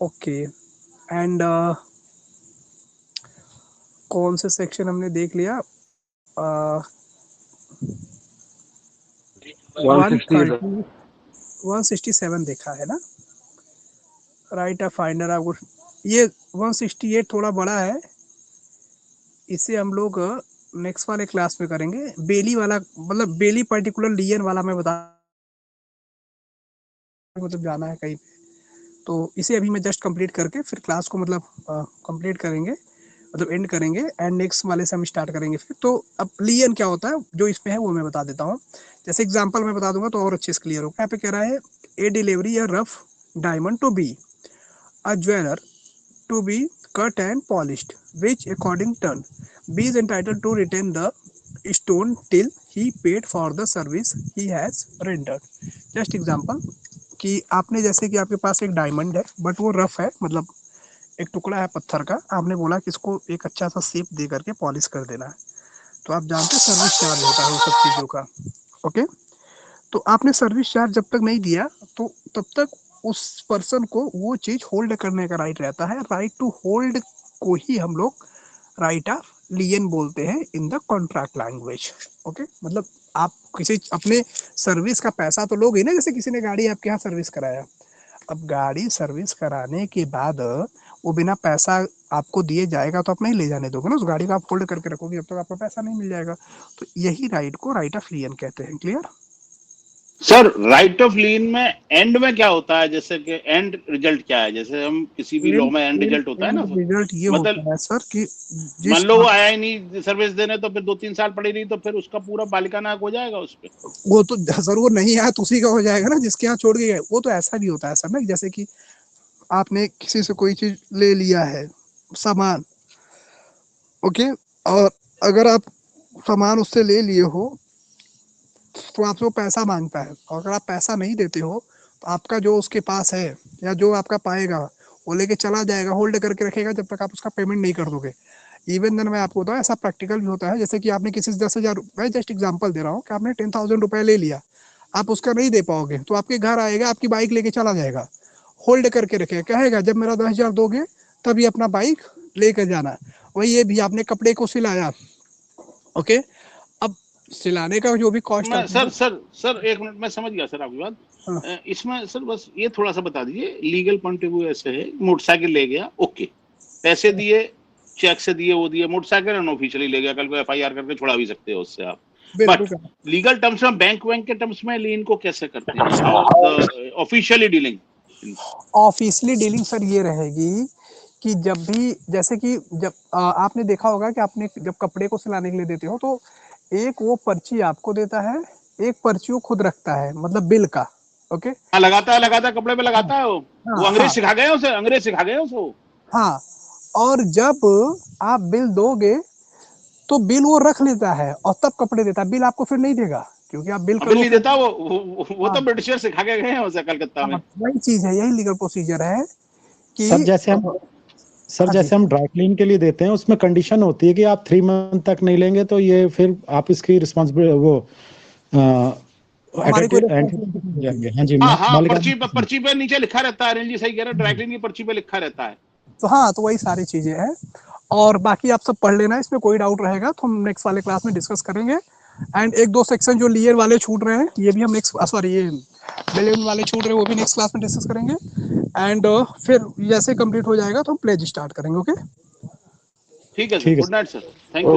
ओके। एंड कौन से सेक्शन हमने देख लिया? 167 देखा है ना? राइट ऑफ फाइंडर आपको ये 168 थोड़ा बड़ा है, इसे हम लोग नेक्स्ट वाले क्लास में करेंगे। बेली वाला मतलब बेली पर्टिकुलर लियन वाला मैं बता मतलब जाना है कहीं पे, तो इसे अभी मैं जस्ट कंप्लीट करके फिर क्लास को मतलब कंप्लीट करेंगे, मतलब एंड करेंगे, एंड नेक्स्ट वाले से हम स्टार्ट करेंगे फिर। तो अब लियन क्या होता है जो इसमें है वो मैं बता देता हूँ, जैसे एग्जांपल मैं बता दूंगा तो और अच्छे से क्लियर होगा। यहाँ पे कह रहा है A delivery a rough diamond to B a jeweller to be cut and polished, which according turn B is entitled to retain the stone till he paid for the service he has rendered. Just example कि आपने जैसे कि आपके पास एक डायमंड है बट वो रफ है, मतलब एक टुकड़ा है पत्थर का, आपने बोला कि इसको एक अच्छा सा शेप दे करके पॉलिश कर देना है, तो आप जानते हैं सर्विस चार्ज होता है उन सब चीज़ों का। ओके, तो आपने सर्विस चार्ज जब तक नहीं दिया तो तब तक उस पर्सन को वो चीज होल्ड करने का राइट रहता है। राइट टू होल्ड को ही हम लोग राइट ऑफ लियन बोलते हैं in the contract language. Okay, मतलब आप किसी अपने सर्विस का पैसा तो लोगे ना, जैसे किसी ने गाड़ी आपके यहाँ सर्विस कराया, अब गाड़ी सर्विस कराने के बाद वो बिना पैसा आपको दिए जाएगा तो आप नहीं ले जाने दोगे ना, उस गाड़ी को आप होल्ड करके रखोगे जब तक आपको पैसा नहीं मिल जाएगा। तो यही राइट को राइट ऑफ लियन कहते हैं। क्लियर? सर राइट ऑफ लीन में एंड में क्या होता है, जैसे कि एंड रिजल्ट क्या है, जैसे हम किसी भी लॉ में एंड रिजल्ट होता है ना, रिजल्ट ये मतलब होता है सर कि मान लो वो आया ही नहीं सर्विस देने, तो फिर 2-3 साल पड़ी रही, तो फिर उसका पूरा मालिकाना हक हो जाएगा उस पे। वो तो जरूर नहीं आया तो उसी का हो जाएगा ना जिसके यहाँ छोड़ के गए। वो तो ऐसा भी होता है सर ना, जैसे कि आपने किसी से कोई चीज ले लिया है सामान, ओके, और अगर आप सामान उससे ले लिए हो तो आपसे वो पैसा मांगता है, और अगर आप पैसा नहीं देते हो तो आपका जो उसके पास है या जो आपका पाएगा वो लेके चला जाएगा, होल्ड करके रखेगा जब तक आप उसका पेमेंट नहीं कर दोगे। इवन देन मैं आपको बताऊँ ऐसा प्रैक्टिकल भी होता है, जैसे कि आपने किसी से 10,000 रुपये, जस्ट एग्जांपल दे रहा हूँ कि आपने 10,000 रुपये ले लिया, आप उसका नहीं दे पाओगे तो आपके घर आएगा, आपकी बाइक लेके चला जाएगा, होल्ड करके रखेगा, कहेगा जब मेरा 10,000 दोगे तभी अपना बाइक लेकर जाना। वही ये भी आपने कपड़े को सिलाया, ओके, अब सिलाने का जो भी कॉस्ट मैं सर एक मिनट, मैं समझ गया सर आपकी बात। हाँ। इसमें सर बस ये थोड़ा सा बता दीजिए, लीगल पॉइंट ऑफ व्यू ऐसे है, मोटरसाइकिल ले गया, ओके, पैसे दिए, चेक से दिए, वो दिए, मोटरसाइकिल अनऑफिशियली ले गया, कल को FIR करके छुड़ा भी सकते हो उससे आप। बट लीगल टर्म्स में, बैंक के टर्म्स में लीन को कैसे करते हैं officially dealing? Officially dealing sir ये रहेगी कि जब भी, जैसे कि जब आपने देखा होगा कि आपने जब कपड़े को सिलाने के लिए देते हो तो एक वो पर्ची आपको देता है, एक पर्ची वो खुद रखता है, मतलब बिल का, ओके। हाँ, लगाता है कपड़े पे लगाता है वो अंग्रेज सिखा गए उसे, हाँ, और जब आप बिल दोगे तो बिल वो रख लेता है और तब कपड़े देता है, बिल आपको फिर नहीं देगा क्योंकि आप बिल नहीं देता वो तो ब्रिटिशर सिखा के गए हैं उसे कलकत्ता में। वही चीज है, यही लीगल प्रोसीजर है कि सर जैसे हम ड्राई क्लीन के लिए देते हैं उसमें कंडीशन होती है कि आप 3 मंथ तक नहीं लेंगे तो ये फिर आप इसकी रिस्पांसिबिलिटी वो जाएंगे। हाँ जी, हाँ, पर्ची पे नीचे लिखा रहता है, अनिल जी सही कह रहे हैं, ड्राई क्लीन की पर्ची पे लिखा रहता है। तो हाँ, तो वही सारी चीजें हैं और बाकी आप सब पढ़ लेना, इसमें कोई डाउट रहेगा तो हम नेक्स्ट वाले क्लास में डिस्कस करेंगे। एंड एक दो सेक्शन जो लियर वाले छूट रहे हैं ये भी हम नेक्स्ट, सॉरी ये बिलियन वाले छूट रहे हैं वो भी नेक्स्ट क्लास में डिस्कस करेंगे। एंड फिर जैसे कंप्लीट हो जाएगा तो हम प्लेज स्टार्ट करेंगे, ओके। ठीक है sir, good night sir, thank you.